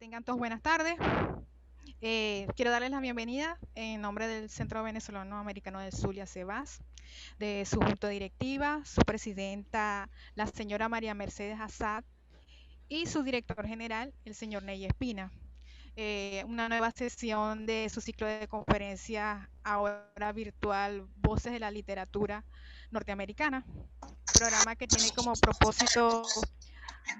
Tengan todos buenas tardes. Quiero darles la bienvenida en nombre del Centro Venezolano Americano del Zulia, CEBAS, de su junta directiva, su presidenta, la señora María Mercedes Assad, y su director general, el señor Ney Espina. Una nueva sesión de su ciclo de conferencias ahora virtual, Voces de la Literatura Norteamericana, programa que tiene como propósito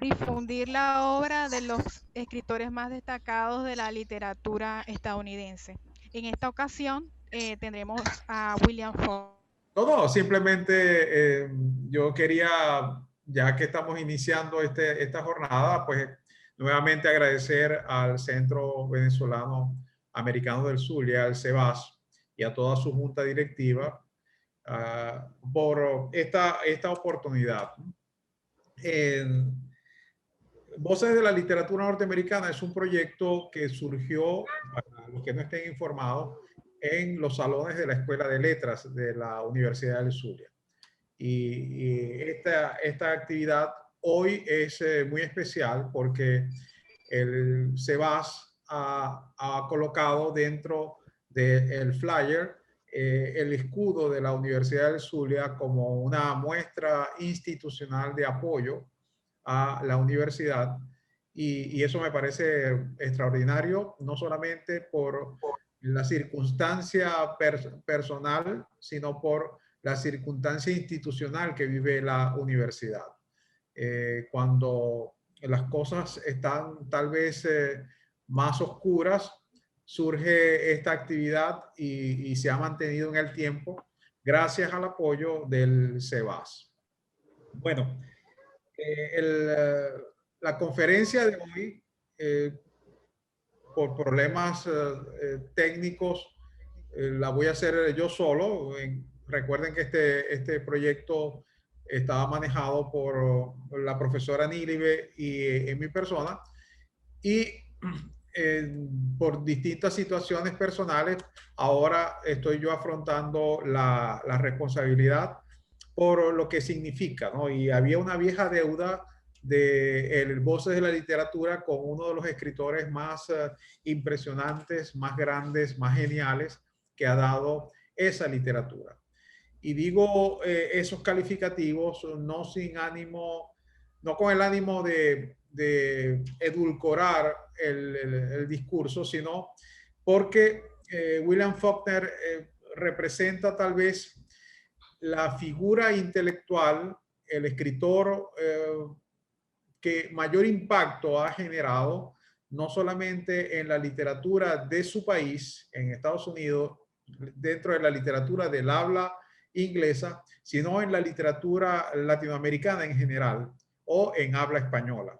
difundir la obra de los escritores más destacados de la literatura estadounidense. En esta ocasión tendremos a William Faulkner. No, no, simplemente yo quería, ya que estamos iniciando esta jornada, pues nuevamente agradecer al Centro Venezolano Americano del Zulia, al CEBAS, y a toda su junta directiva por esta oportunidad. Voces de la Literatura Norteamericana es un proyecto que surgió, para los que no estén informados, en los salones de la Escuela de Letras de la Universidad del Zulia. Y esta actividad hoy es muy especial porque el CEBAS ha colocado dentro del flyer el escudo de la Universidad del Zulia como una muestra institucional de apoyo a la universidad. Y eso me parece extraordinario, no solamente por la circunstancia personal, sino por la circunstancia institucional que vive la universidad. Cuando las cosas están tal vez más oscuras, surge esta actividad y se ha mantenido en el tiempo gracias al apoyo del CEBAS. Bueno, la conferencia de hoy, por problemas técnicos, la voy a hacer yo solo. Recuerden que este proyecto estaba manejado por la profesora Nílibe y en mi persona. Y por distintas situaciones personales, ahora estoy yo afrontando la responsabilidad por lo que significa, ¿no? Y había una vieja deuda de el Voces de la Literatura con uno de los escritores más impresionantes, más grandes, más geniales que ha dado esa literatura. Y digo esos calificativos no sin ánimo, no con el ánimo de edulcorar el discurso, sino porque William Faulkner representa tal vez la figura intelectual, el escritor que mayor impacto ha generado, no solamente en la literatura de su país, en Estados Unidos, dentro de la literatura del habla inglesa, sino en la literatura latinoamericana en general o en habla española.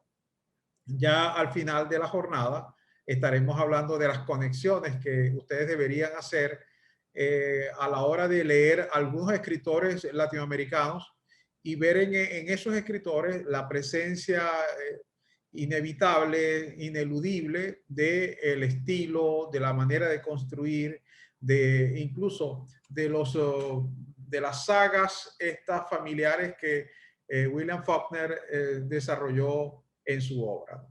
Ya al final de la jornada estaremos hablando de las conexiones que ustedes deberían hacer a la hora de leer algunos escritores latinoamericanos y ver en esos escritores la presencia inevitable, ineludible del estilo, de la manera de construir, de incluso de las sagas estas familiares que William Faulkner desarrolló en su obra.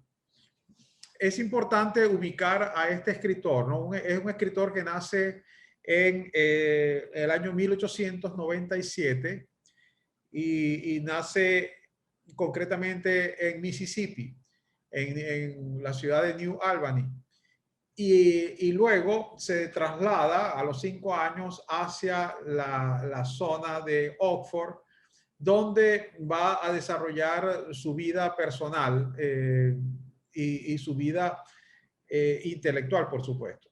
Es importante ubicar a este escritor, ¿no? Es un escritor que nace en el año 1897 y nace concretamente en Mississippi, en la ciudad de New Albany. Y luego se traslada a los 5 años hacia la zona de Oxford, donde va a desarrollar su vida personal y su vida intelectual, por supuesto.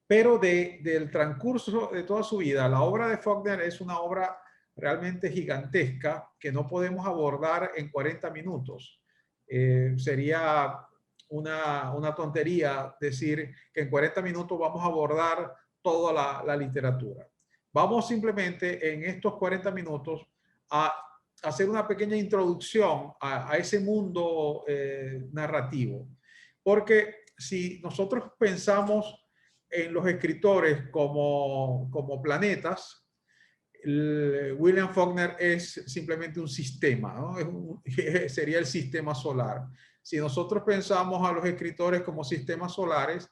Pero del transcurso de toda su vida, la obra de Faulkner es una obra realmente gigantesca que no podemos abordar en 40 minutos. Sería una tontería decir que en 40 minutos vamos a abordar toda la literatura. Vamos simplemente en estos 40 minutos a hacer una pequeña introducción a ese mundo narrativo. Porque si nosotros pensamos en los escritores como planetas, William Faulkner es simplemente un sistema, ¿no? Sería el sistema solar. Si nosotros pensamos a los escritores como sistemas solares,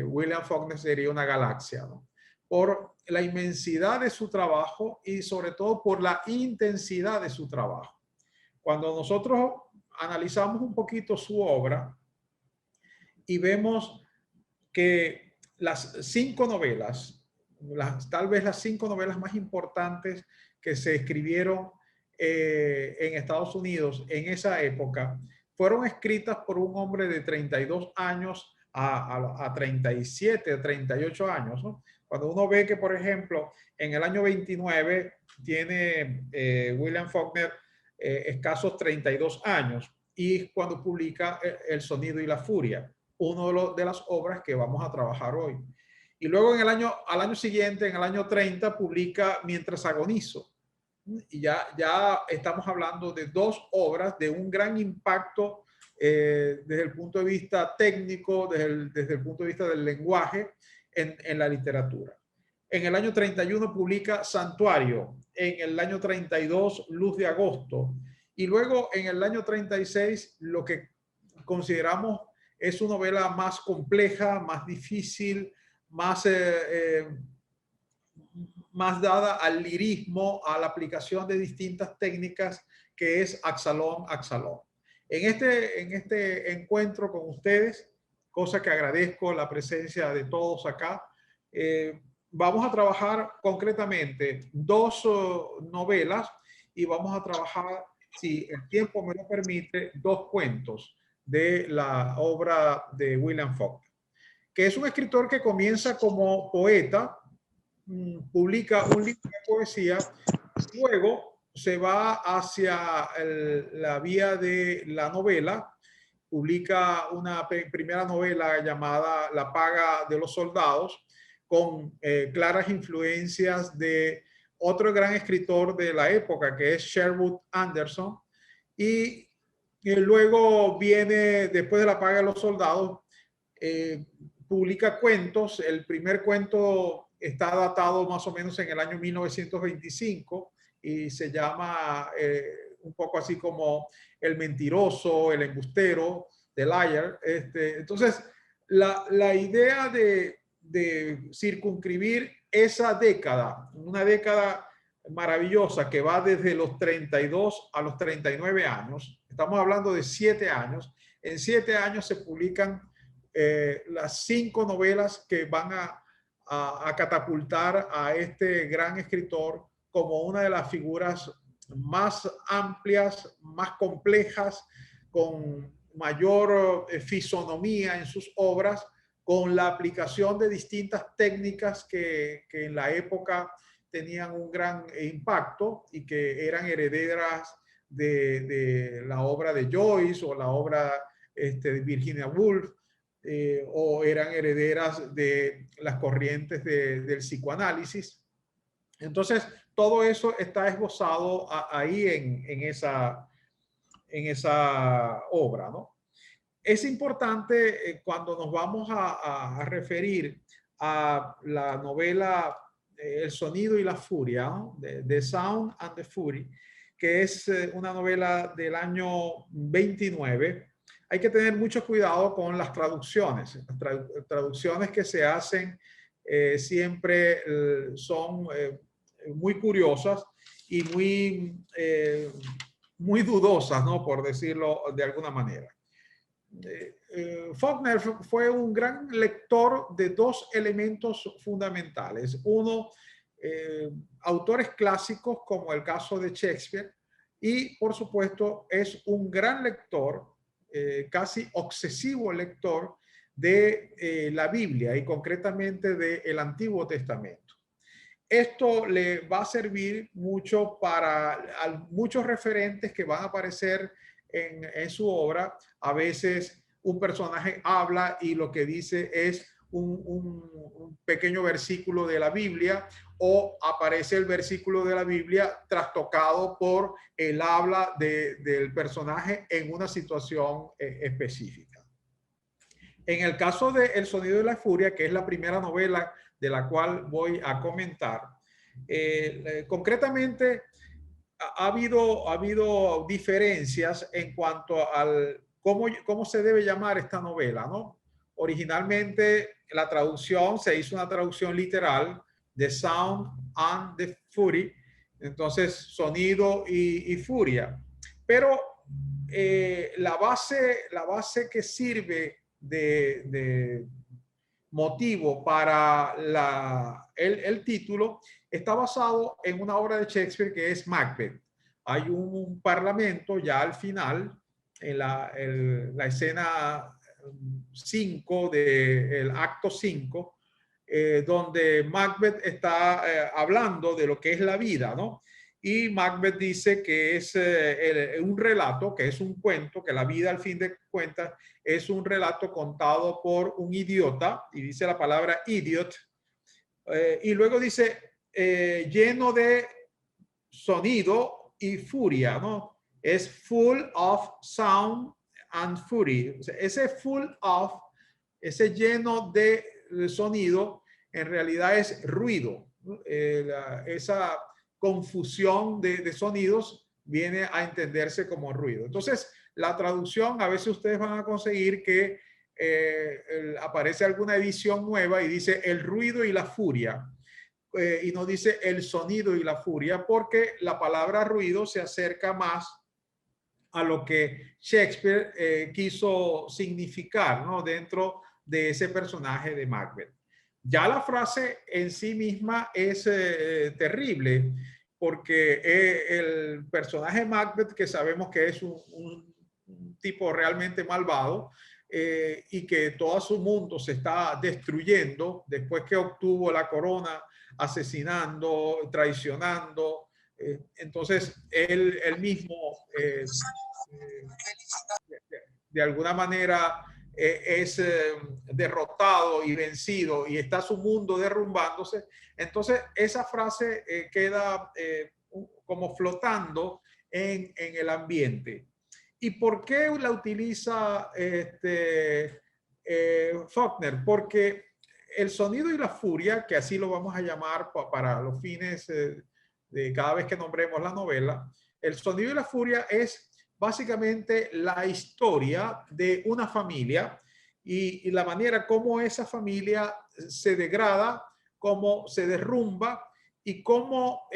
William Faulkner sería una galaxia, ¿no? Por la inmensidad de su trabajo y sobre todo por la intensidad de su trabajo. Cuando nosotros analizamos un poquito su obra y vemos que las 5 novelas, tal vez las 5 novelas más importantes que se escribieron en Estados Unidos en esa época, fueron escritas por un hombre de 32 años a 37, 38 años, ¿no? Cuando uno ve que, por ejemplo, en el año 29 tiene William Faulkner escasos 32 años y cuando publica El sonido y la furia, uno de las obras que vamos a trabajar hoy. Y luego al año siguiente, en el año 30, publica Mientras agonizo. Y ya estamos hablando de 2 obras de un gran impacto desde el punto de vista técnico, desde el punto de vista del lenguaje en la literatura. En el año 31 publica Santuario, en el año 32 Luz de agosto, y luego en el año 36 lo que consideramos es su novela más compleja, más difícil, más dada al lirismo, a la aplicación de distintas técnicas, que es Absalón, Absalón. En este encuentro con ustedes, cosa que agradezco la presencia de todos acá, vamos a trabajar concretamente 2 novelas y vamos a trabajar, si el tiempo me lo permite, 2 cuentos de la obra de William Faulkner, que es un escritor que comienza como poeta, publica un libro de poesía, luego se va hacia la vía de la novela, publica una primera novela llamada La paga de los soldados, con claras influencias de otro gran escritor de la época, que es Sherwood Anderson, y luego viene, después de La paga de los soldados, publica cuentos. El primer cuento está datado más o menos en el año 1925 y se llama un poco así como El mentiroso, el embustero, The Liar. Entonces, la idea de circunscribir esa década, una década maravillosa que va desde los 32 a los 39 años, estamos hablando de 7 años, en 7 años se publican las 5 novelas que van a catapultar a este gran escritor como una de las figuras más amplias, más complejas, con mayor fisonomía en sus obras, con la aplicación de distintas técnicas que en la época tenían un gran impacto y que eran herederas de la obra de Joyce o la obra de Virginia Woolf, o eran herederas de las corrientes del psicoanálisis. Entonces, todo eso está esbozado ahí en esa obra, ¿no? Es importante cuando nos vamos a referir a la novela El sonido y la furia, ¿no? The Sound and the Fury, que es una novela del año 29. Hay que tener mucho cuidado con las traducciones. Las traducciones que se hacen siempre son muy curiosas y muy dudosas, ¿no? Por decirlo de alguna manera. Faulkner fue un gran lector de 2 elementos fundamentales. Uno, autores clásicos como el caso de Shakespeare, y por supuesto es un gran lector, casi obsesivo lector de la Biblia y concretamente del Antiguo Testamento. Esto le va a servir mucho para muchos referentes que van a aparecer en su obra. A veces un personaje habla y lo que dice es un pequeño versículo de la Biblia, o aparece el versículo de la Biblia trastocado por el habla del personaje en una situación específica. En el caso de El sonido de la furia, que es la primera novela de la cual voy a comentar, concretamente ha habido diferencias en cuanto al cómo se debe llamar esta novela, ¿no? Originalmente la traducción se hizo una traducción literal, The Sound and the Fury, entonces sonido y furia. Pero la base que sirve de motivo para el título está basado en una obra de Shakespeare que es Macbeth. Hay un parlamento ya al final, en la escena 5 del acto 5, donde Macbeth está hablando de lo que es la vida, ¿no? Y Macbeth dice que es un relato, que es un cuento, que la vida al fin de cuentas es un relato contado por un idiota, y dice la palabra idiot, y luego dice lleno de sonido y furia, ¿no? Es full of sound and fury. O sea, ese full of, ese lleno de sonido, en realidad es ruido. Esa confusión de sonidos viene a entenderse como ruido. Entonces, la traducción, a veces ustedes van a conseguir que aparece alguna edición nueva y dice el ruido y la furia. Y no dice el sonido y la furia, porque la palabra ruido se acerca más a lo que Shakespeare quiso significar, ¿no? Dentro de ese personaje de Macbeth. Ya la frase en sí misma es terrible, porque el personaje Macbeth, que sabemos que es un tipo realmente malvado, y que todo su mundo se está destruyendo después que obtuvo la corona, asesinando, traicionando. Entonces, él mismo de alguna manera es derrotado y vencido y está su mundo derrumbándose. Entonces, esa frase queda como flotando en el ambiente. ¿Y por qué la utiliza Faulkner? Porque el sonido y la furia, que así lo vamos a llamar para los fines de cada vez que nombremos la novela, el sonido y la furia es básicamente la historia de una familia y la manera como esa familia se degrada, cómo se derrumba y cómo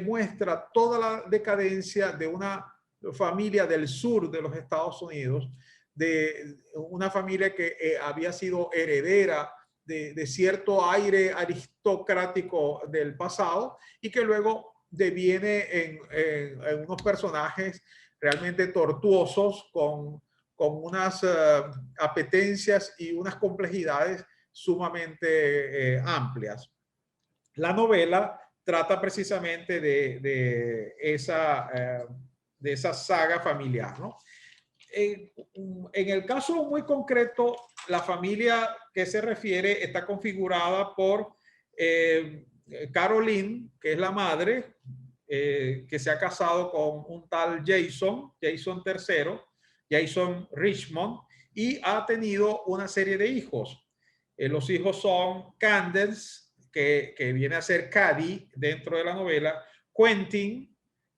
muestra toda la decadencia de una familia del sur de los Estados Unidos, de una familia que había sido heredera de cierto aire aristocrático del pasado y que luego deviene en unos personajes realmente tortuosos con unas apetencias y unas complejidades sumamente amplias. La novela trata precisamente de esa saga familiar, ¿no? En el caso muy concreto, la familia que se refiere está configurada por Caroline, que es la madre, que se ha casado con un tal Jason III, Jason Richmond, y ha tenido una serie de hijos. Los hijos son Candace, que viene a ser Cady dentro de la novela, Quentin,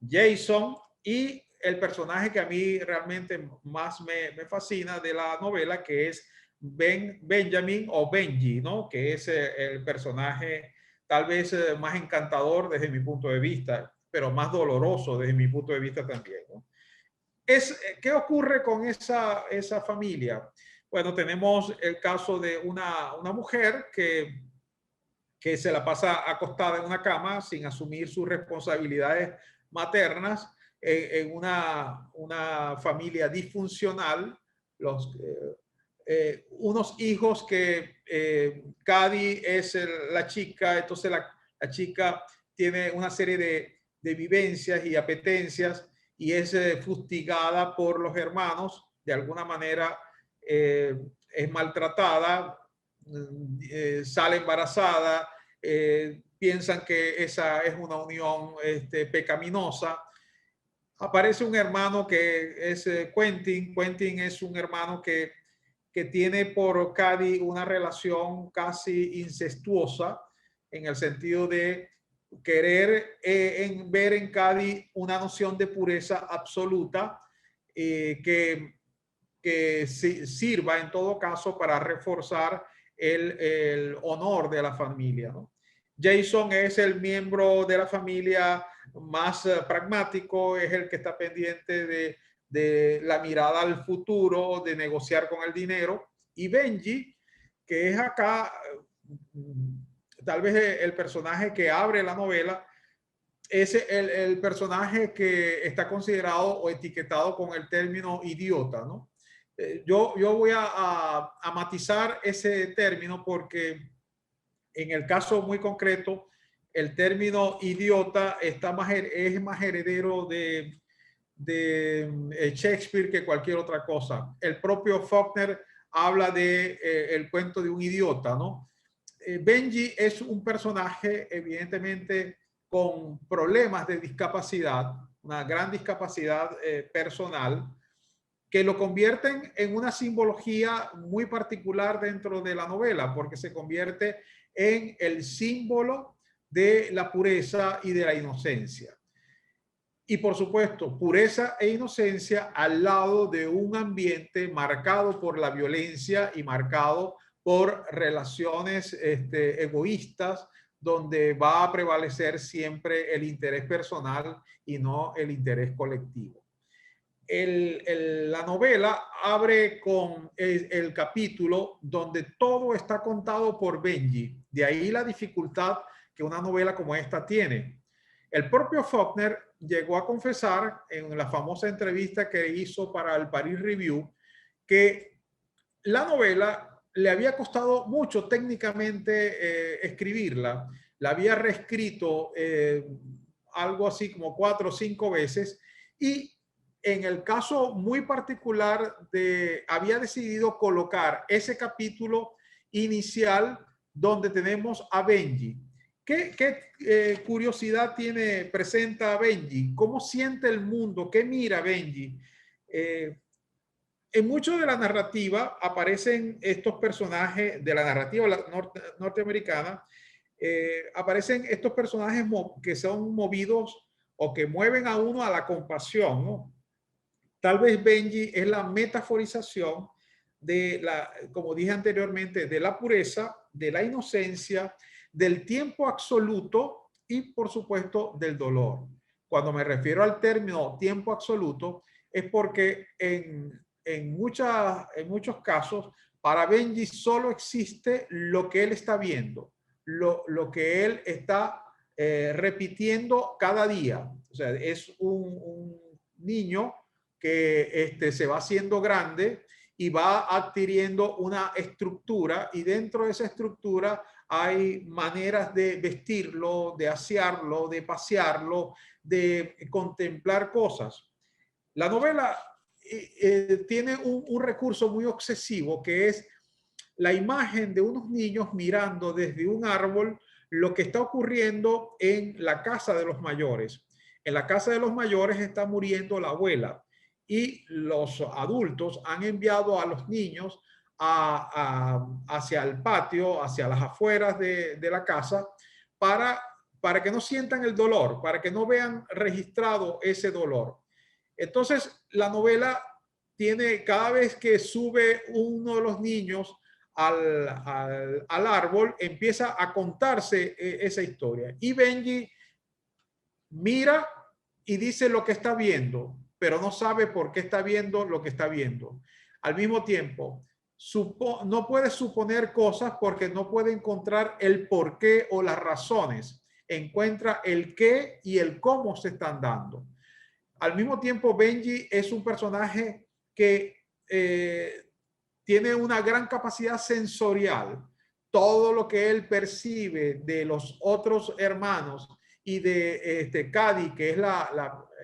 Jason y el personaje que a mí realmente más me fascina de la novela, que es Benjamin o Benji, ¿no? Que es el personaje tal vez más encantador desde mi punto de vista, pero más doloroso desde mi punto de vista también, ¿no? ¿Qué ocurre con esa familia? Bueno, tenemos el caso de una mujer que se la pasa acostada en una cama sin asumir sus responsabilidades maternas en una familia disfuncional, unos hijos que Cady es la chica, entonces la chica tiene una serie de vivencias y apetencias y es fustigada por los hermanos, de alguna manera es maltratada, sale embarazada, piensan que esa es una unión pecaminosa. Aparece un hermano que es Quentin. Quentin es un hermano que tiene por Cady una relación casi incestuosa en el sentido de querer ver en Cady una noción de pureza absoluta que que sirva en todo caso para reforzar el honor de la familia, ¿no? Jason es el miembro de la familia más pragmático, es el que está pendiente de la mirada al futuro, de negociar con el dinero. Y Benji, que es acá tal vez el personaje que abre la novela, es el personaje que está considerado o etiquetado con el término idiota, ¿no? Yo voy a matizar ese término porque en el caso muy concreto, el término idiota es más heredero de Shakespeare que cualquier otra cosa. El propio Faulkner habla de el cuento de un idiota, ¿no? Benji es un personaje evidentemente con problemas de discapacidad, una gran discapacidad personal, que lo convierten en una simbología muy particular dentro de la novela, porque se convierte en el símbolo de la pureza y de la inocencia. Y por supuesto, pureza e inocencia al lado de un ambiente marcado por la violencia y marcado por relaciones egoístas, donde va a prevalecer siempre el interés personal y no el interés colectivo. La novela abre con el capítulo donde todo está contado por Benji. De ahí la dificultad que una novela como esta tiene. El propio Faulkner llegó a confesar en la famosa entrevista que hizo para el Paris Review que la novela le había costado mucho técnicamente escribirla. La había reescrito algo así como 4 o 5 veces y en el caso muy particular había decidido colocar ese capítulo inicial donde tenemos a Benji. ¿Qué curiosidad presenta Benji? ¿Cómo siente el mundo? ¿Qué mira Benji? En mucho de la narrativa aparecen estos personajes de la narrativa norteamericana, aparecen estos personajes que son movidos o que mueven a uno a la compasión, ¿no? Tal vez Benji es la metaforización como dije anteriormente, de la pureza, de la inocencia, del tiempo absoluto y, por supuesto, del dolor. Cuando me refiero al término tiempo absoluto, es porque en muchos casos, para Benji solo existe lo que él está viendo, lo que él está repitiendo cada día. O sea, es un niño que se va haciendo grande y va adquiriendo una estructura y dentro de esa estructura hay maneras de vestirlo, de asearlo, de pasearlo, de contemplar cosas. La novela tiene un recurso muy obsesivo que es la imagen de unos niños mirando desde un árbol lo que está ocurriendo en la casa de los mayores. En la casa de los mayores está muriendo la abuela y los adultos han enviado a los niños hacia el patio, hacia las afueras de la casa, para que no sientan el dolor, para que no vean registrado ese dolor. Entonces, la novela tiene, cada vez que sube uno de los niños al árbol, empieza a contarse esa historia. Y Benji mira y dice lo que está viendo, pero no sabe por qué está viendo lo que está viendo. Al mismo tiempo, no puede suponer cosas porque no puede encontrar el por qué o las razones. Encuentra el qué y el cómo se están dando. Al mismo tiempo, Benji es un personaje que tiene una gran capacidad sensorial. Todo lo que él percibe de los otros hermanos y de Cady, que es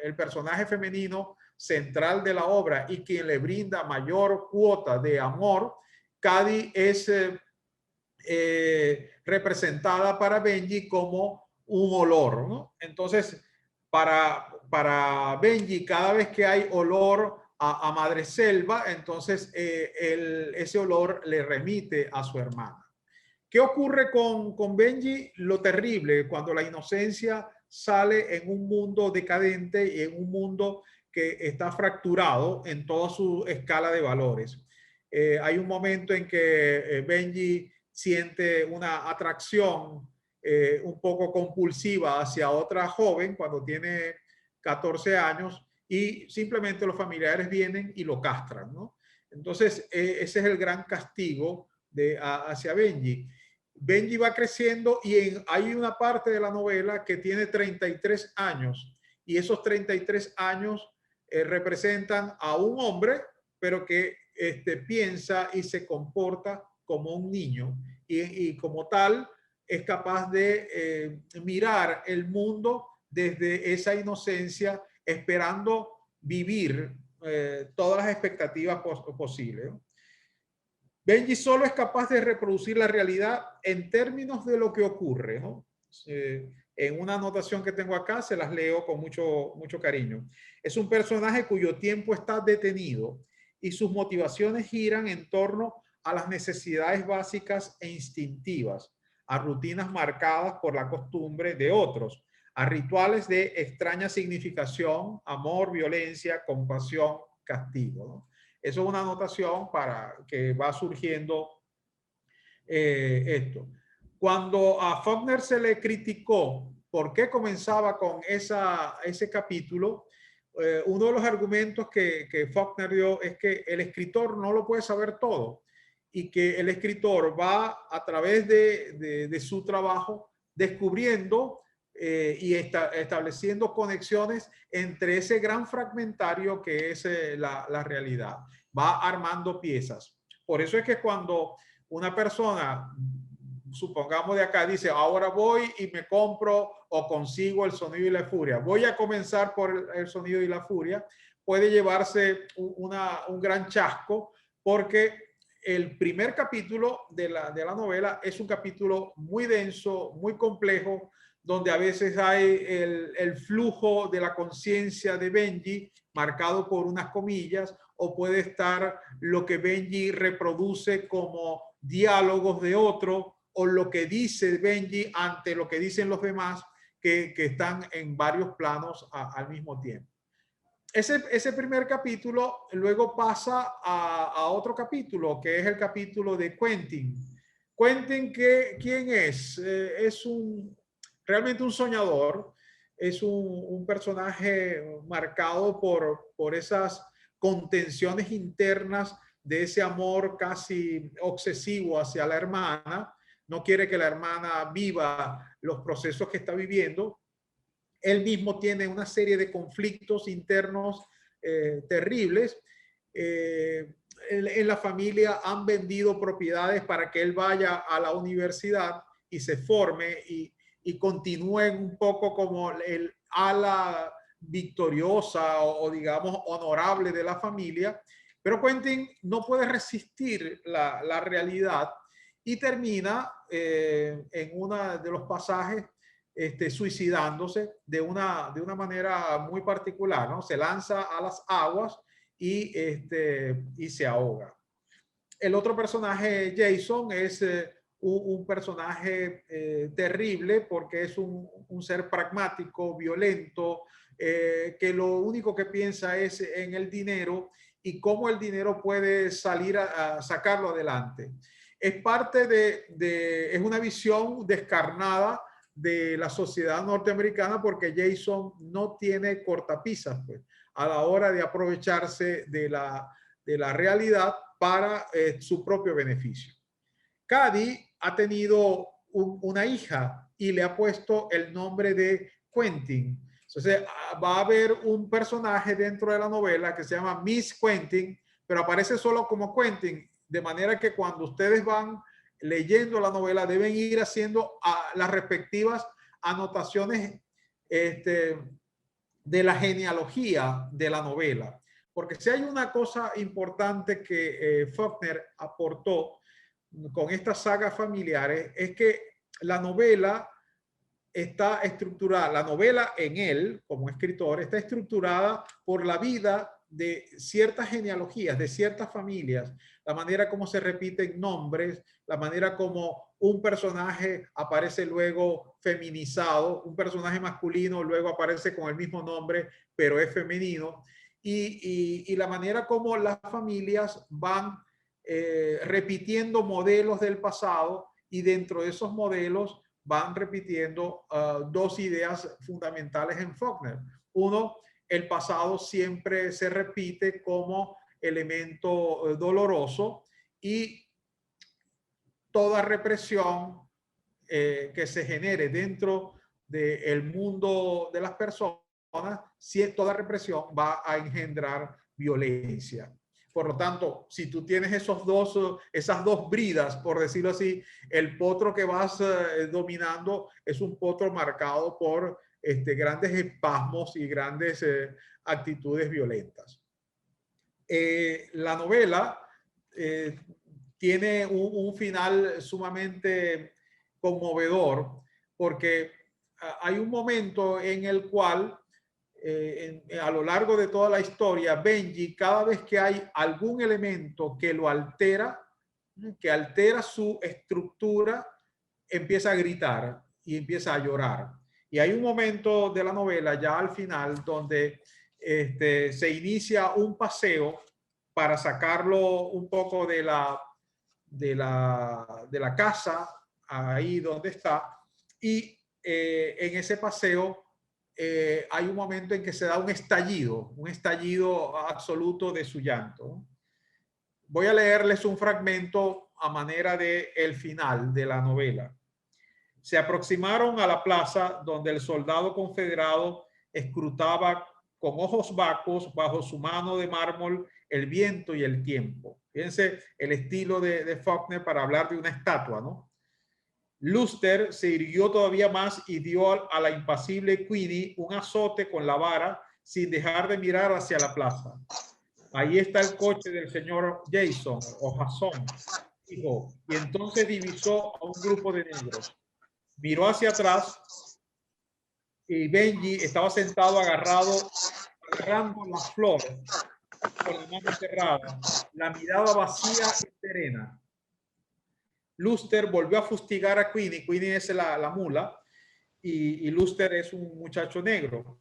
el personaje femenino central de la obra y quien le brinda mayor cuota de amor, Cady es representada para Benji como un olor, ¿no? Entonces, para Benji, cada vez que hay olor a madre selva, entonces ese olor le remite a su hermana. ¿Qué ocurre con Benji? Lo terrible, cuando la inocencia sale en un mundo decadente y en un mundo que está fracturado en toda su escala de valores. Hay un momento en que Benji siente una atracción un poco compulsiva hacia otra joven cuando tiene 14 años y simplemente los familiares vienen y lo castran, ¿no? Entonces, ese es el gran castigo hacia Benji. Benji va creciendo y hay una parte de la novela que tiene 33 años y esos 33 años representan a un hombre, pero que piensa y se comporta como un niño y como tal es capaz de mirar el mundo desde esa inocencia, esperando vivir todas las expectativas posibles. Benji solo es capaz de reproducir la realidad en términos de lo que ocurre, ¿no? En una anotación que tengo acá, se las leo con mucho cariño. Es un personaje cuyo tiempo está detenido y sus motivaciones giran en torno a las necesidades básicas e instintivas, a rutinas marcadas por la costumbre de otros, a rituales de extraña significación, amor, violencia, compasión, castigo, ¿no? Eso es una anotación para que va surgiendo esto. Cuando a Faulkner se le criticó por qué comenzaba con ese capítulo, uno de los argumentos que Faulkner dio es que el escritor no lo puede saber todo y que el escritor va a través de su trabajo descubriendo y estableciendo conexiones entre ese gran fragmentario que es la realidad. Va armando piezas. Por eso es que cuando una persona, supongamos de acá, dice, ahora voy y me compro o consigo El Sonido y la Furia, voy a comenzar por El Sonido y la Furia, puede llevarse un gran chasco porque el primer capítulo de la novela es un capítulo muy denso, muy complejo, donde a veces hay el flujo de la conciencia de Benji marcado por unas comillas, o puede estar lo que Benji reproduce como diálogos de otro, o lo que dice Benji ante lo que dicen los demás, que están en varios planos al mismo tiempo. Ese primer capítulo luego pasa a otro capítulo, que es el capítulo de Quentin. Quentin, ¿quién es? Es realmente un soñador, es un personaje marcado por esas contenciones internas de ese amor casi obsesivo hacia la hermana. No quiere que la hermana viva los procesos que está viviendo. Él mismo tiene una serie de conflictos internos terribles. En la familia han vendido propiedades para que él vaya a la universidad y se forme y continúen un poco como el ala victoriosa o digamos honorable de la familia, pero Quentin no puede resistir la realidad y termina en uno de los pasajes suicidándose de una manera muy particular, ¿no? Se lanza a las aguas y se ahoga. El otro personaje, Jason, es un personaje terrible porque es un ser pragmático, violento, que lo único que piensa es en el dinero y cómo el dinero puede salir a sacarlo adelante. Es parte es una visión descarnada de la sociedad norteamericana porque Jason no tiene cortapisas pues, a la hora de aprovecharse de la realidad para su propio beneficio. Cady ha tenido una hija y le ha puesto el nombre de Quentin. Entonces va a haber un personaje dentro de la novela que se llama Miss Quentin, pero aparece solo como Quentin, de manera que cuando ustedes van leyendo la novela deben ir haciendo las respectivas anotaciones de la genealogía de la novela. Porque si hay una cosa importante que Faulkner aportó con estas sagas familiares es que la novela está estructurada, la novela en él como escritor está estructurada por la vida de ciertas genealogías, de ciertas familias, la manera como se repiten nombres, la manera como un personaje aparece luego feminizado, un personaje masculino luego aparece con el mismo nombre, pero es femenino. y la manera como las familias van repitiendo modelos del pasado, y dentro de esos modelos van repitiendo dos ideas fundamentales en Faulkner. Uno, el pasado siempre se repite como elemento doloroso, y toda represión que se genere dentro del mundo de las personas, si toda represión va a engendrar violencia. Por lo tanto, si tú tienes esas dos bridas, por decirlo así, el potro que vas dominando es un potro marcado por grandes espasmos y grandes actitudes violentas. La novela tiene un final sumamente conmovedor, porque hay un momento en el cual a lo largo de toda la historia, Benji, cada vez que hay algún elemento que lo altera, que altera su estructura, empieza a gritar y empieza a llorar. Y hay un momento de la novela, ya al final, donde se inicia un paseo para sacarlo un poco de la casa, ahí donde está, y en ese paseo hay un momento en que se da un estallido absoluto de su llanto. Voy a leerles un fragmento a manera de el final de la novela. Se aproximaron a la plaza donde el soldado confederado escrutaba con ojos vacos bajo su mano de mármol el viento y el tiempo. Fíjense el estilo de Faulkner para hablar de una estatua, ¿no? Luster se irguió todavía más y dio a la impasible Queenie un azote con la vara sin dejar de mirar hacia la plaza. Ahí está el coche del señor Jason o Jason, dijo, y entonces divisó a un grupo de negros. Miró hacia atrás y Benji estaba sentado agarrando la flor con la mano cerrada, la mirada vacía y serena. Luster volvió a fustigar a Queenie. Queenie es la mula y Luster es un muchacho negro.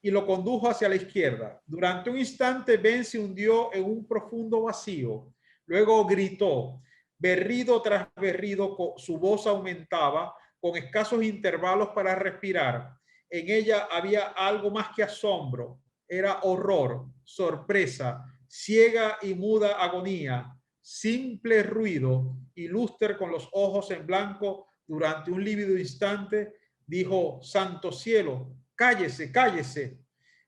Y lo condujo hacia la izquierda. Durante un instante Ben se hundió en un profundo vacío. Luego gritó, berrido tras berrido, su voz aumentaba con escasos intervalos para respirar. En ella había algo más que asombro. Era horror, sorpresa, ciega y muda agonía, simple ruido. Y Luster, con los ojos en blanco durante un lívido instante, dijo, santo cielo, cállese, cállese.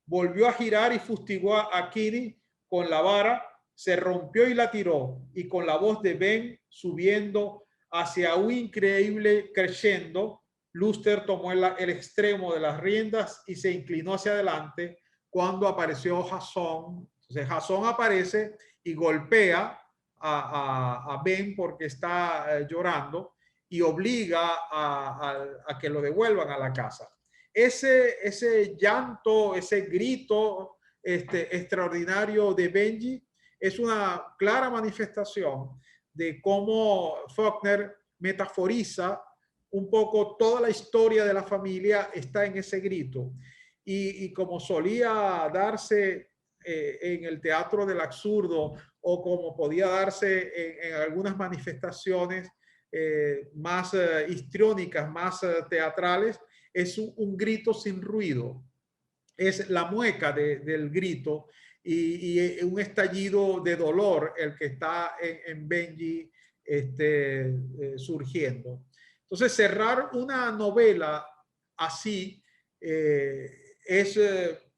Volvió a girar y fustigó a Queenie con la vara, se rompió y la tiró, y con la voz de Ben subiendo hacia un increíble crescendo, Luster tomó el extremo de las riendas y se inclinó hacia adelante cuando apareció Jason. Entonces Jason aparece y golpea a Ben porque está llorando y obliga a que lo devuelvan a la casa. Ese llanto, ese grito extraordinario de Benji es una clara manifestación de cómo Faulkner metaforiza un poco toda la historia de la familia, está en ese grito. Y como solía darse en el teatro del absurdo, o como podía darse en algunas manifestaciones más histriónicas, más teatrales, es un grito sin ruido. Es la mueca del grito y un estallido de dolor el que está en Benji surgiendo. Entonces, cerrar una novela así es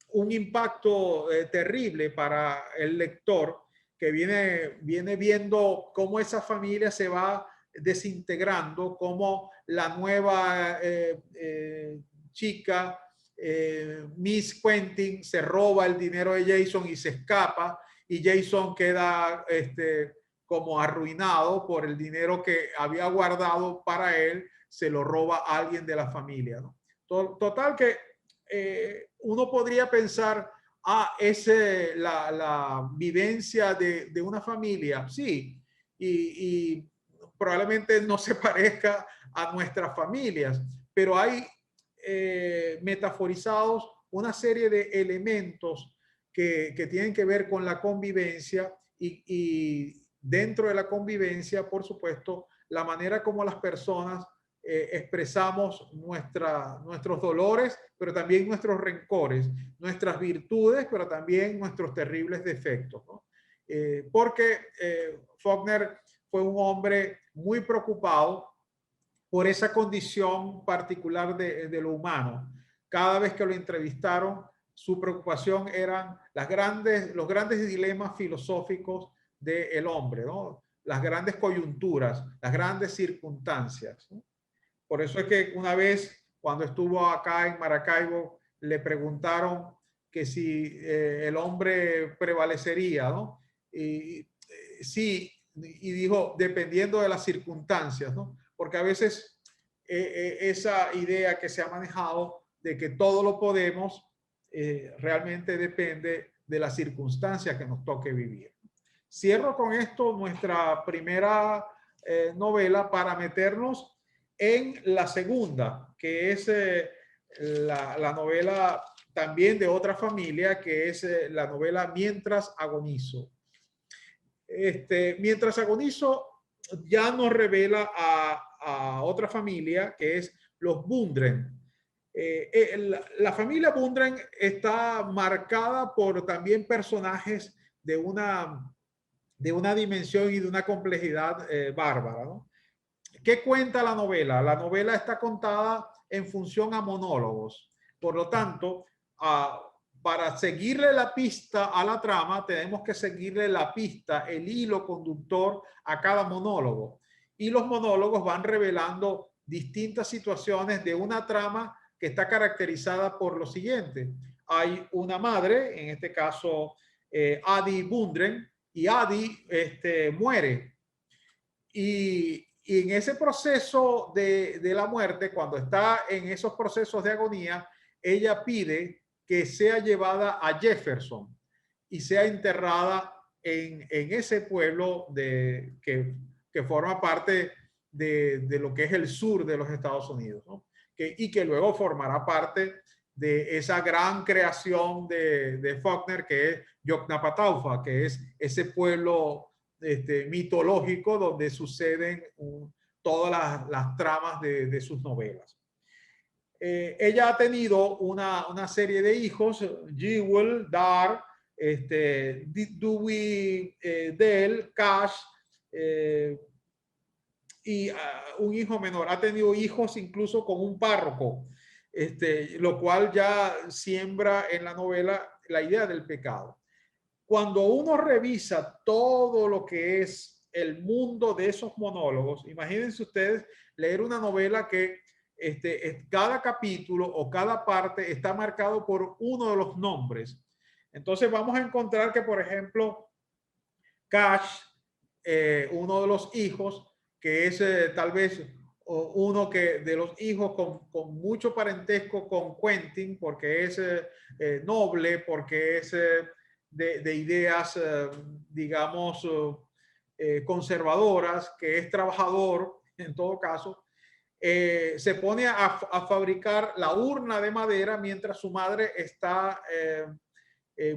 un impacto terrible para el lector, que viene viendo cómo esa familia se va desintegrando, cómo la nueva chica, Miss Quentin, se roba el dinero de Jason y se escapa, y Jason queda como arruinado por el dinero que había guardado para él, se lo roba a alguien de la familia, ¿no? Total que uno podría pensar, es la vivencia de una familia, sí, y probablemente no se parezca a nuestras familias, pero hay metaforizados una serie de elementos que tienen que ver con la convivencia y dentro de la convivencia, por supuesto, la manera como las personas expresamos nuestros dolores, pero también nuestros rencores, nuestras virtudes, pero también nuestros terribles defectos, ¿no? Porque Faulkner fue un hombre muy preocupado por esa condición particular de lo humano. Cada vez que lo entrevistaron, su preocupación eran los grandes dilemas filosóficos del hombre, ¿no? Las grandes coyunturas, las grandes circunstancias, ¿no? Por eso es que una vez, cuando estuvo acá en Maracaibo, le preguntaron que si el hombre prevalecería, ¿no? Y sí, y dijo, dependiendo de las circunstancias, ¿no? Porque a veces esa idea que se ha manejado de que todo lo podemos, realmente depende de las circunstancias que nos toque vivir. Cierro con esto nuestra primera novela para meternos en la segunda, que es la novela también de otra familia, que es la novela Mientras agonizo. Mientras agonizo ya nos revela a otra familia, que es los Bundren. La familia Bundren está marcada por también personajes de una dimensión y de una complejidad bárbara, ¿no? ¿Qué cuenta la novela? La novela está contada en función a monólogos. Por lo tanto, para seguirle la pista a la trama, tenemos que seguirle la pista, el hilo conductor a cada monólogo. Y los monólogos van revelando distintas situaciones de una trama que está caracterizada por lo siguiente. Hay una madre, en este caso Adi Bundren, y Adi muere. Y en ese proceso de la muerte, cuando está en esos procesos de agonía, ella pide que sea llevada a Jefferson y sea enterrada en ese pueblo que forma parte de lo que es el sur de los Estados Unidos, ¿no? Y que luego formará parte de esa gran creación de Faulkner, que es Yoknapataufa, que es ese pueblo mitológico donde suceden todas las tramas de sus novelas. Ella ha tenido una serie de hijos, Jewel, Dar, Dewey, Dell, Cash, y un hijo menor. Ha tenido hijos incluso con un párroco, lo cual ya siembra en la novela la idea del pecado. Cuando uno revisa todo lo que es el mundo de esos monólogos, imagínense ustedes leer una novela que cada capítulo o cada parte está marcado por uno de los nombres. Entonces vamos a encontrar que, por ejemplo, Cash, uno de los hijos, que es tal vez uno de los hijos con mucho parentesco con Quentin, porque es noble, porque es de ideas, digamos, conservadoras, que es trabajador en todo caso, se pone a fabricar la urna de madera mientras su madre está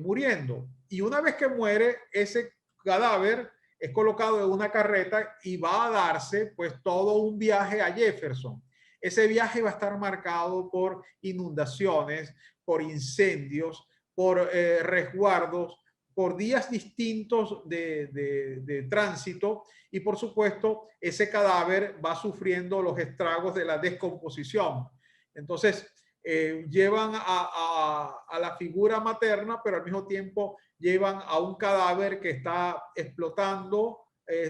muriendo. Y una vez que muere, ese cadáver es colocado en una carreta y va a darse pues todo un viaje a Jefferson. Ese viaje va a estar marcado por inundaciones, por incendios, por resguardos, por días distintos de tránsito y por supuesto ese cadáver va sufriendo los estragos de la descomposición. Entonces llevan a la figura materna, pero al mismo tiempo llevan a un cadáver que está explotando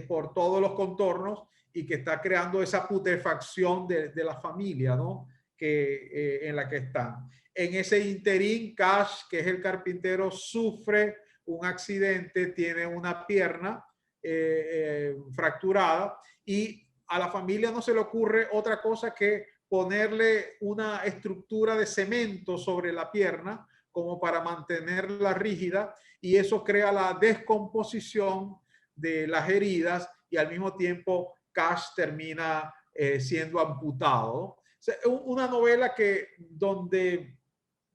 por todos los contornos y que está creando esa putrefacción de la familia, ¿no? En la que están. En ese interín, Cash, que es el carpintero, sufre un accidente, tiene una pierna fracturada y a la familia no se le ocurre otra cosa que ponerle una estructura de cemento sobre la pierna como para mantenerla rígida y eso crea la descomposición de las heridas y al mismo tiempo Cash termina siendo amputado. O sea, una novela donde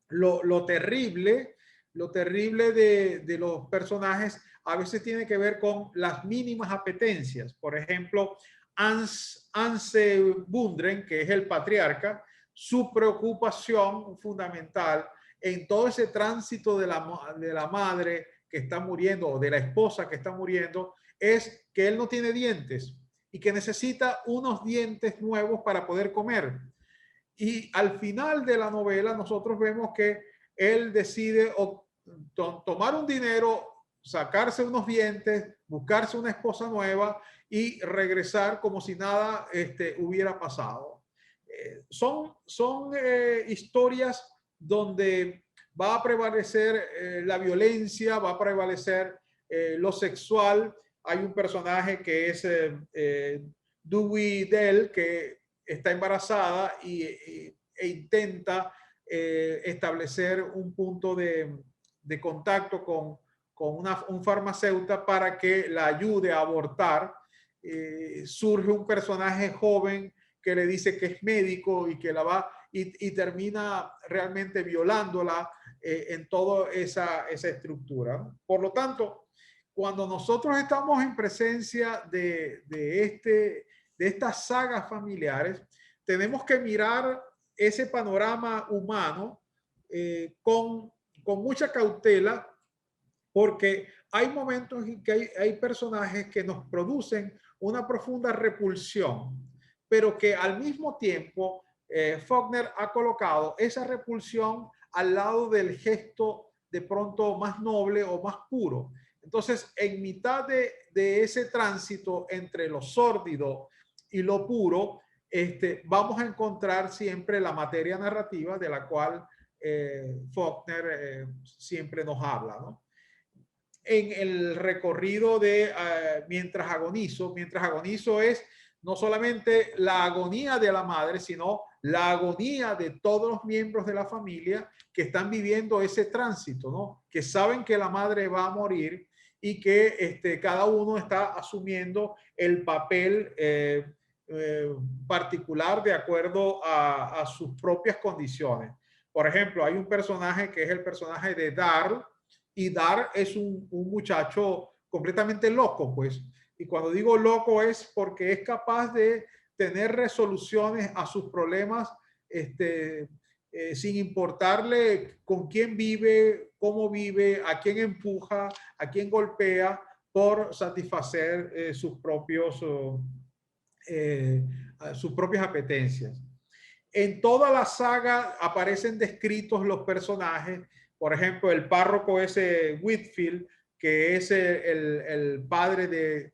lo terrible lo terrible de los personajes a veces tiene que ver con las mínimas apetencias. Por ejemplo, Anse Bundren, que es el patriarca, su preocupación fundamental en todo ese tránsito de la madre que está muriendo o de la esposa que está muriendo es que él no tiene dientes y que necesita unos dientes nuevos para poder comer. Y al final de la novela nosotros vemos que él decide tomar un dinero, sacarse unos dientes, buscarse una esposa nueva y regresar como si nada hubiera pasado. Son historias donde va a prevalecer la violencia, va a prevalecer lo sexual. Hay un personaje que es Dewey Dell, que está embarazada e intenta establecer un punto de contacto con un farmacéutico para que la ayude a abortar. Surge un personaje joven que le dice que es médico y que la va y termina realmente violándola en toda esa estructura. Por lo tanto, cuando nosotros estamos en presencia de estas sagas familiares, tenemos que mirar ese panorama humano con mucha cautela, porque hay momentos en que hay personajes que nos producen una profunda repulsión, pero que al mismo tiempo Faulkner ha colocado esa repulsión al lado del gesto de pronto más noble o más puro. Entonces, en mitad de ese tránsito entre lo sórdido y lo puro, vamos a encontrar siempre la materia narrativa de la cual Faulkner siempre nos habla, ¿no? En el recorrido de mientras agonizo es no solamente la agonía de la madre, sino la agonía de todos los miembros de la familia que están viviendo ese tránsito, ¿no? Que saben que la madre va a morir y que cada uno está asumiendo el papel particular de acuerdo a sus propias condiciones. Por ejemplo, hay un personaje que es el personaje de Darl, y Dar es un muchacho completamente loco, pues. Y cuando digo loco es porque es capaz de tener resoluciones a sus problemas sin importarle con quién vive, cómo vive, a quién empuja, a quién golpea por satisfacer sus propias apetencias. En toda la saga aparecen descritos los personajes. Por ejemplo, el párroco ese Whitfield, que es el padre de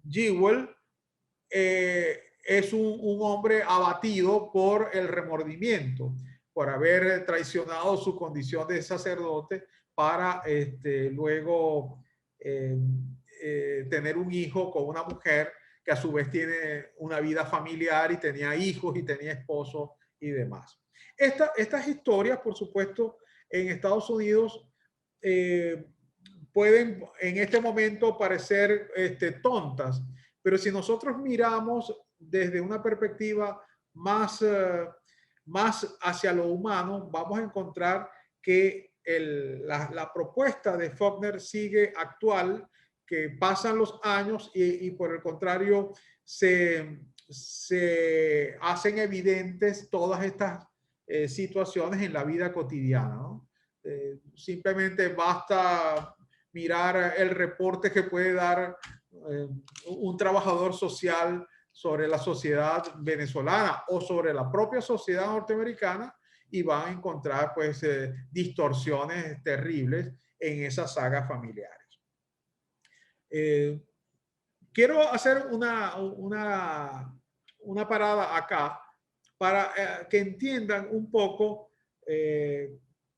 Jewel, es un hombre abatido por el remordimiento, por haber traicionado su condición de sacerdote para luego tener un hijo con una mujer que a su vez tiene una vida familiar y tenía hijos y tenía esposo y demás. Estas historias, por supuesto, en Estados Unidos pueden en este momento parecer tontas, pero si nosotros miramos desde una perspectiva más hacia lo humano, vamos a encontrar que la propuesta de Faulkner sigue actual, que pasan los años y por el contrario se hacen evidentes todas estas situaciones en la vida cotidiana, ¿no? Simplemente basta mirar el reporte que puede dar un trabajador social sobre la sociedad venezolana o sobre la propia sociedad norteamericana y van a encontrar pues distorsiones terribles en esas sagas familiares. Quiero hacer una parada acá para que entiendan un poco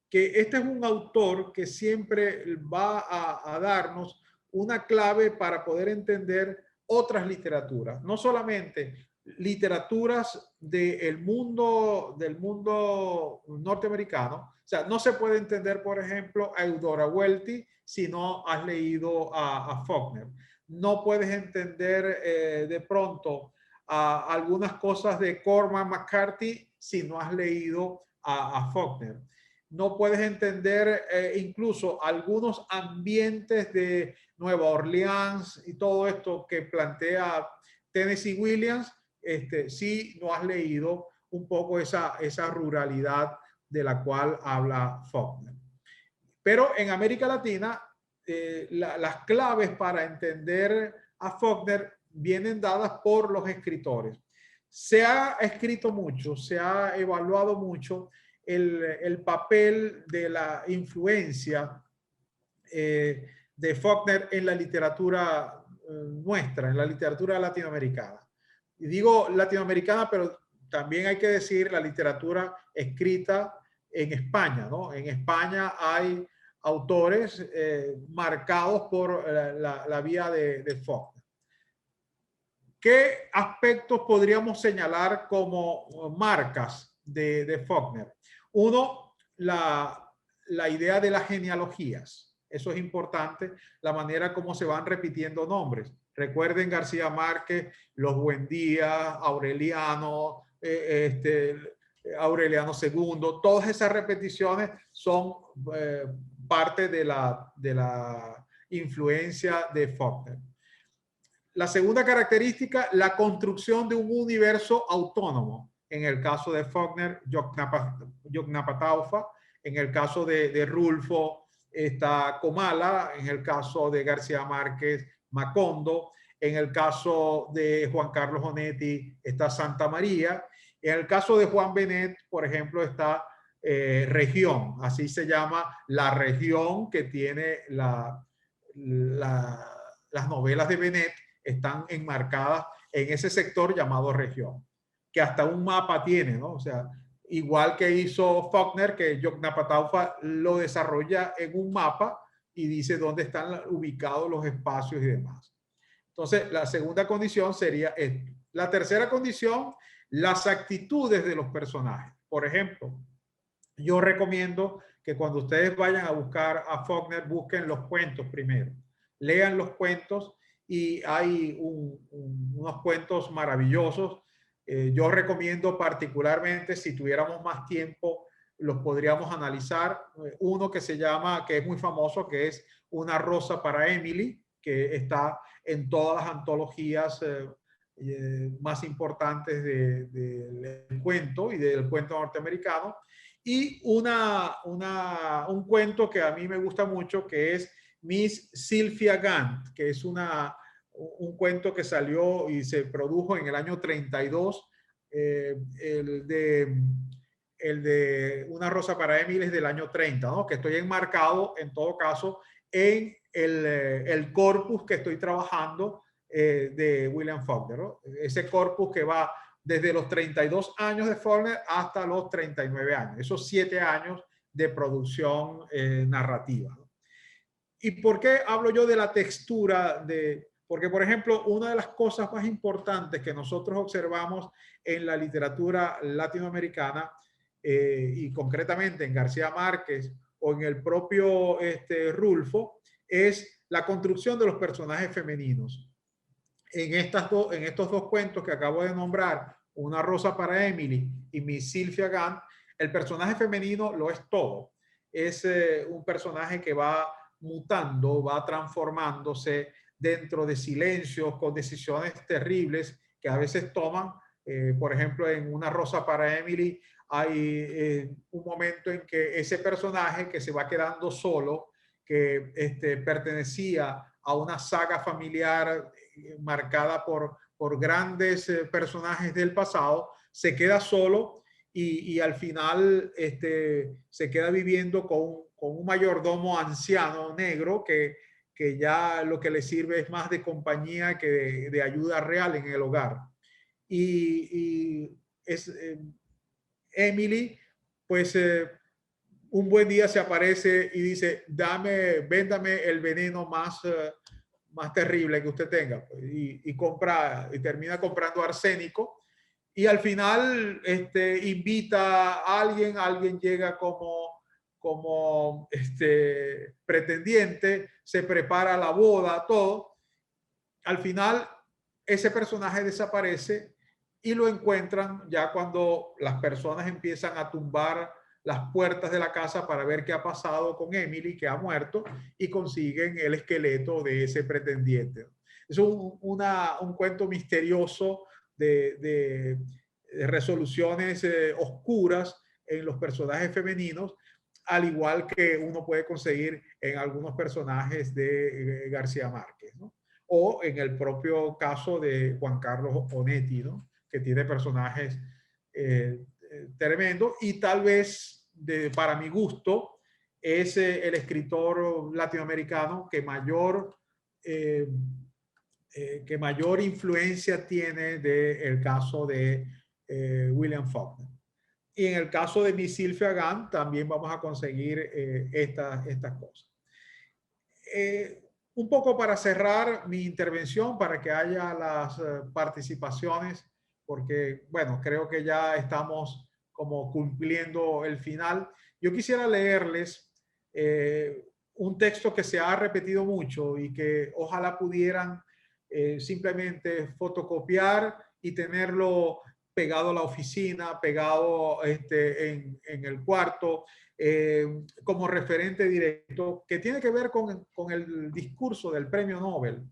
que este es un autor que siempre va a darnos una clave para poder entender otras literaturas, no solamente literaturas del mundo norteamericano. O sea, no se puede entender, por ejemplo, a Eudora Welty si no has leído a Faulkner. No puedes entender de pronto algunas cosas de Cormac McCarthy si no has leído a Faulkner. no puedes entender incluso algunos ambientes de Nueva Orleans y todo esto que plantea Tennessee Williams, si no has leído un poco esa ruralidad de la cual habla Faulkner. Pero en América Latina, las claves para entender a Faulkner vienen dadas por los escritores. Se ha escrito mucho, se ha evaluado mucho el papel de la influencia de Faulkner en la literatura nuestra, en la literatura latinoamericana. Y digo latinoamericana, pero también hay que decir la literatura escrita en España, ¿no? En España hay autores marcados por la vía de Faulkner. ¿Qué aspectos podríamos señalar como marcas de Faulkner? Uno, la idea de las genealogías. Eso es importante, la manera como se van repitiendo nombres. Recuerden García Márquez, los Buendía, Aureliano, Aureliano II, todas esas repeticiones son parte de la influencia de Faulkner. La segunda característica, la construcción de un universo autónomo. En el caso de Faulkner, Yoknapataufa. En el caso de Rulfo está Comala. En el caso de García Márquez, Macondo. En el caso de Juan Carlos Onetti está Santa María. En el caso de Juan Benet, por ejemplo, está Región. Así se llama la región que tiene las novelas de Benet, están enmarcadas en ese sector llamado región, que hasta un mapa tiene, ¿no? O sea, igual que hizo Faulkner, que Yoknapataufa lo desarrolla en un mapa y dice dónde están ubicados los espacios y demás. Entonces, la segunda condición sería esto. La tercera condición, las actitudes de los personajes. Por ejemplo, yo recomiendo que cuando ustedes vayan a buscar a Faulkner, busquen los cuentos primero. Lean los cuentos y hay unos cuentos maravillosos. Yo recomiendo particularmente, si tuviéramos más tiempo, los podríamos analizar. Uno que se llama, que es muy famoso, que es Una rosa para Emily, que está en todas las antologías más importantes del cuento y del cuento norteamericano. Y un cuento que a mí me gusta mucho, que es Miss Sylvia Gant, que es un cuento que salió y se produjo en el año 32. El de Una rosa para Emily es del año 30, ¿no? Que estoy enmarcado, en todo caso, en el corpus que estoy trabajando de William Faulkner, ¿no? Ese corpus que va desde los 32 años de Faulkner hasta los 39 años. Esos 7 años de producción narrativa, ¿no? ¿Y por qué hablo yo de la textura? Porque, por ejemplo, una de las cosas más importantes que nosotros observamos en la literatura latinoamericana y concretamente en García Márquez o en el propio Rulfo es la construcción de los personajes femeninos. En estos dos cuentos que acabo de nombrar, Una rosa para Emily y Miss Sylvia Gant, el personaje femenino lo es todo. Es un personaje que va mutando, va transformándose dentro de silencios, con decisiones terribles que a veces toman. Por ejemplo, en Una rosa para Emily hay un momento en que ese personaje que se va quedando solo, que pertenecía a una saga familiar marcada por grandes personajes del pasado, se queda solo y al final se queda viviendo con un mayordomo anciano negro que ya lo que le sirve es más de compañía que de ayuda real en el hogar. Y es Emily, pues un buen día se aparece y dice, véndame el veneno más terrible que usted tenga. Y termina comprando arsénico. Y al final invita a alguien llega como pretendiente, se prepara la boda, todo. Al final, ese personaje desaparece y lo encuentran ya cuando las personas empiezan a tumbar las puertas de la casa para ver qué ha pasado con Emily, que ha muerto, y consiguen el esqueleto de ese pretendiente. Es un cuento misterioso de resoluciones oscuras en los personajes femeninos, al igual que uno puede conseguir en algunos personajes de García Márquez, ¿no? O en el propio caso de Juan Carlos Onetti, ¿no? Que tiene personajes tremendos, y tal vez, para mi gusto, es el escritor latinoamericano eh, que mayor influencia tiene del caso de William Faulkner. Y en el caso de Misil Feagán también vamos a conseguir estas cosas. Un poco para cerrar mi intervención, para que haya las participaciones, porque, bueno, creo que ya estamos como cumpliendo el final. Yo quisiera leerles un texto que se ha repetido mucho y que ojalá pudieran simplemente fotocopiar y tenerlo pegado a la oficina, pegado en el cuarto, como referente directo, que tiene que ver con el discurso del premio Nobel.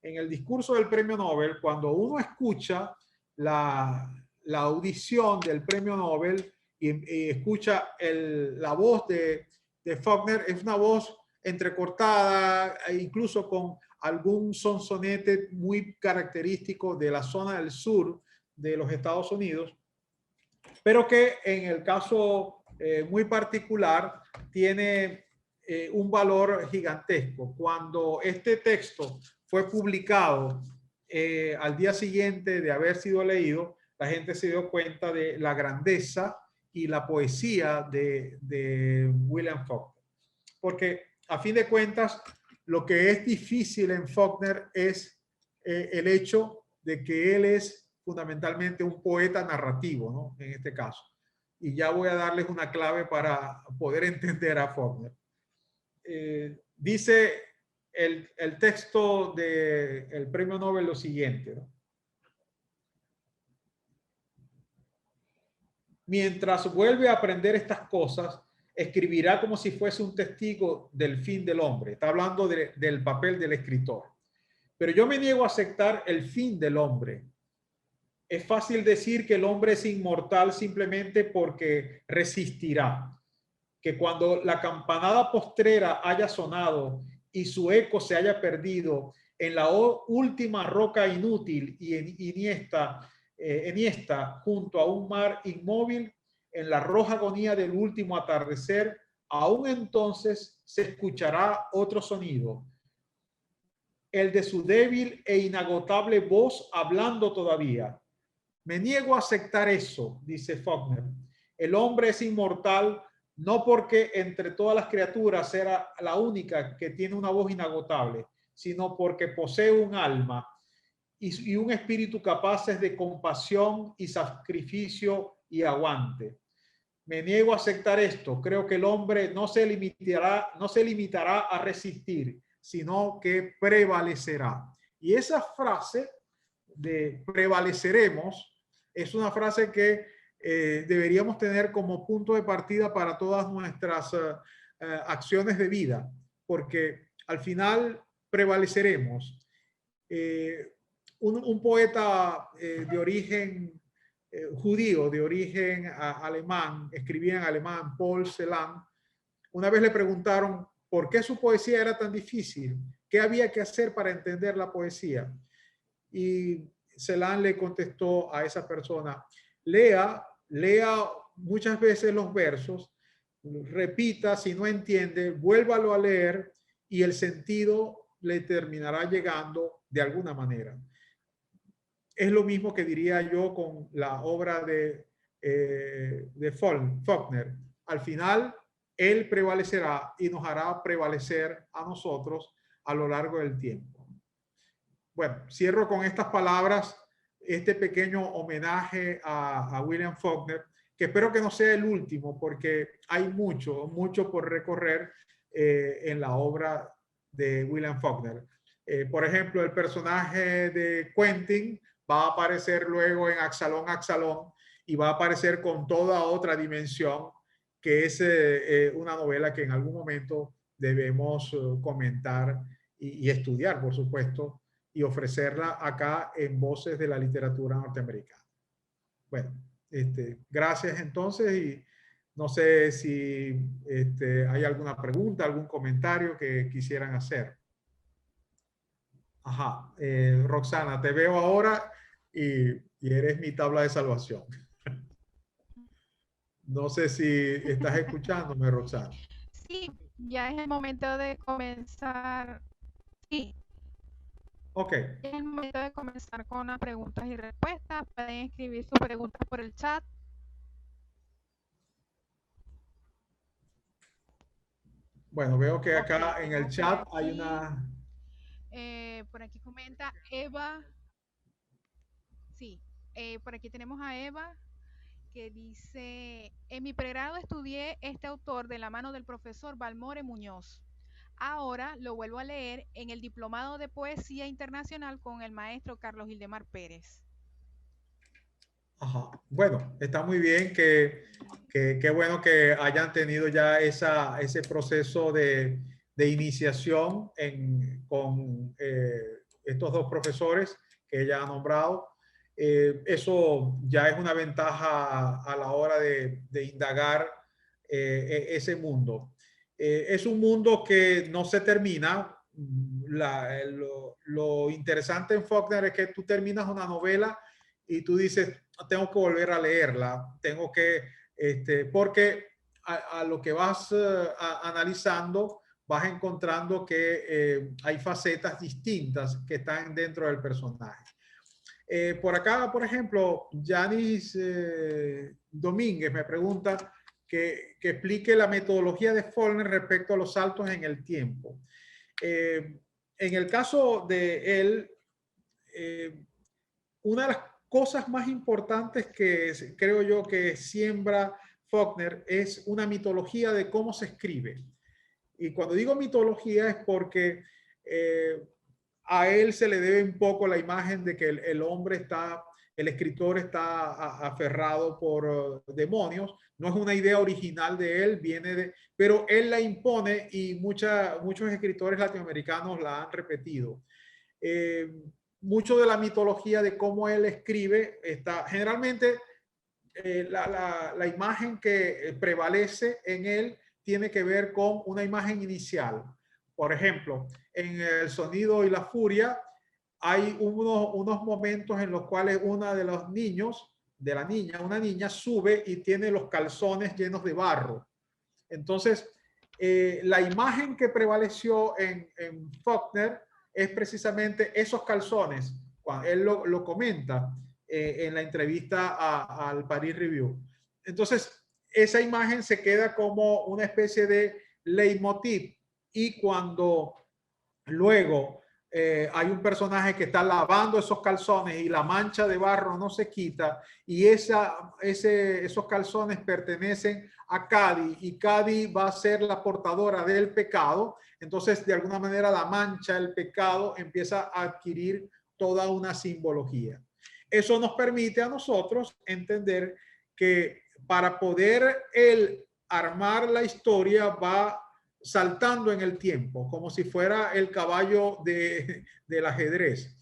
En el discurso del premio Nobel, cuando uno escucha la audición del premio Nobel y escucha la voz de Faulkner, es una voz entrecortada, incluso con algún sonsonete muy característico de la zona del sur de los Estados Unidos, pero que en el caso muy particular tiene un valor gigantesco. Cuando este texto fue publicado al día siguiente de haber sido leído, la gente se dio cuenta de la grandeza y la poesía de William Faulkner. Porque a fin de cuentas, lo que es difícil en Faulkner es el hecho de que él es fundamentalmente un poeta narrativo, ¿no? En este caso. Y ya voy a darles una clave para poder entender a Faulkner. Dice el texto del premio Nobel lo siguiente, ¿no? Mientras vuelve a aprender estas cosas, escribirá como si fuese un testigo del fin del hombre. Está hablando del papel del escritor. Pero yo me niego a aceptar el fin del hombre. Es fácil decir que el hombre es inmortal simplemente porque resistirá. Que cuando la campanada postrera haya sonado y su eco se haya perdido en la última roca inútil y enhiesta junto a un mar inmóvil, en la roja agonía del último atardecer, aún entonces se escuchará otro sonido, el de su débil e inagotable voz hablando todavía. Me niego a aceptar eso, dice Faulkner. El hombre es inmortal no porque entre todas las criaturas sea la única que tiene una voz inagotable, sino porque posee un alma y un espíritu capaces de compasión y sacrificio y aguante. Me niego a aceptar esto. Creo que el hombre no se limitará a resistir, sino que prevalecerá. Y esa frase de prevaleceremos es una frase que deberíamos tener como punto de partida para todas nuestras acciones de vida, porque al final prevaleceremos. Un poeta de origen judío, de origen alemán, escribía en alemán, Paul Celan, una vez le preguntaron por qué su poesía era tan difícil, qué había que hacer para entender la poesía. Y Celan le contestó a esa persona, lea muchas veces los versos, repita, si no entiende, vuélvalo a leer y el sentido le terminará llegando de alguna manera. Es lo mismo que diría yo con la obra de Faulkner. Al final, él prevalecerá y nos hará prevalecer a nosotros a lo largo del tiempo. Bueno, cierro con estas palabras este pequeño homenaje a William Faulkner, que espero que no sea el último, porque hay mucho por recorrer en la obra de William Faulkner. Por ejemplo, el personaje de Quentin va a aparecer luego en Axalón y va a aparecer con toda otra dimensión que es una novela que en algún momento debemos comentar y estudiar, por supuesto, y ofrecerla acá en Voces de la Literatura Norteamericana. Bueno, gracias entonces y no sé si hay alguna pregunta, algún comentario que quisieran hacer. Ajá, Roxana, te veo ahora y eres mi tabla de salvación. No sé si estás escuchándome, Roxana. Sí, ya es el momento de comenzar. Sí, Ok, ya es el momento de comenzar con las preguntas y respuestas. Pueden escribir sus preguntas por el chat. bueno, veo que Ok, acá en el tengo por chat hay aquí, una... por aquí comenta Eva. Sí, por aquí tenemos a Eva que dice, en mi pregrado estudié este autor de la mano del profesor Balmore Muñoz. Ahora lo vuelvo a leer en el Diplomado de Poesía Internacional con el maestro Carlos Gildemar Pérez. Ajá. Bueno, está muy bien que bueno que hayan tenido ya ese proceso de iniciación con estos dos profesores que ella ha nombrado. Eso ya es una ventaja a la hora de indagar ese mundo. Es un mundo que no se termina. Lo interesante en Faulkner es que tú terminas una novela y tú dices, tengo que volver a leerla, tengo que, porque a lo que vas analizando, vas encontrando que hay facetas distintas que están dentro del personaje. Por acá, por ejemplo, Yanis Domínguez me pregunta que explique la metodología de Faulkner respecto a los saltos en el tiempo. En el caso de él, una de las cosas más importantes que creo yo que siembra Faulkner es una mitología de cómo se escribe. Y cuando digo mitología es porque a él se le debe un poco la imagen de que el hombre está, el escritor está aferrado por demonios. No es una idea original de él, viene de, pero él la impone y muchos escritores latinoamericanos la han repetido. Mucho de la mitología de cómo él escribe está generalmente la imagen que prevalece en él tiene que ver con una imagen inicial. Por ejemplo, en El Sonido y la Furia hay unos momentos en los cuales una de los niños, de la niña, una niña sube y tiene los calzones llenos de barro. Entonces, la imagen que prevaleció en Faulkner es precisamente esos calzones. Cuando él lo comenta en la entrevista al Paris Review. Entonces, esa imagen se queda como una especie de leitmotiv. Y cuando luego hay un personaje que está lavando esos calzones y la mancha de barro no se quita y esos calzones pertenecen a Cady y Cady va a ser la portadora del pecado, entonces de alguna manera la mancha, el pecado empieza a adquirir toda una simbología. Eso nos permite a nosotros entender que para poder él armar la historia va saltando en el tiempo, como si fuera el caballo del ajedrez.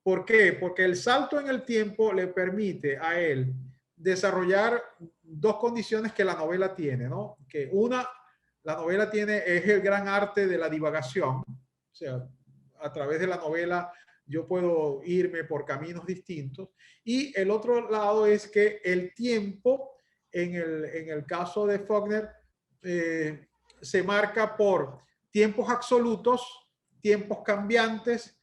¿Por qué? Porque el salto en el tiempo le permite a él desarrollar dos condiciones que la novela tiene, ¿no? Que una, la novela tiene, es el gran arte de la divagación, o sea, a través de la novela yo puedo irme por caminos distintos, y el otro lado es que el tiempo, en el caso de Faulkner, se marca por tiempos absolutos, tiempos cambiantes,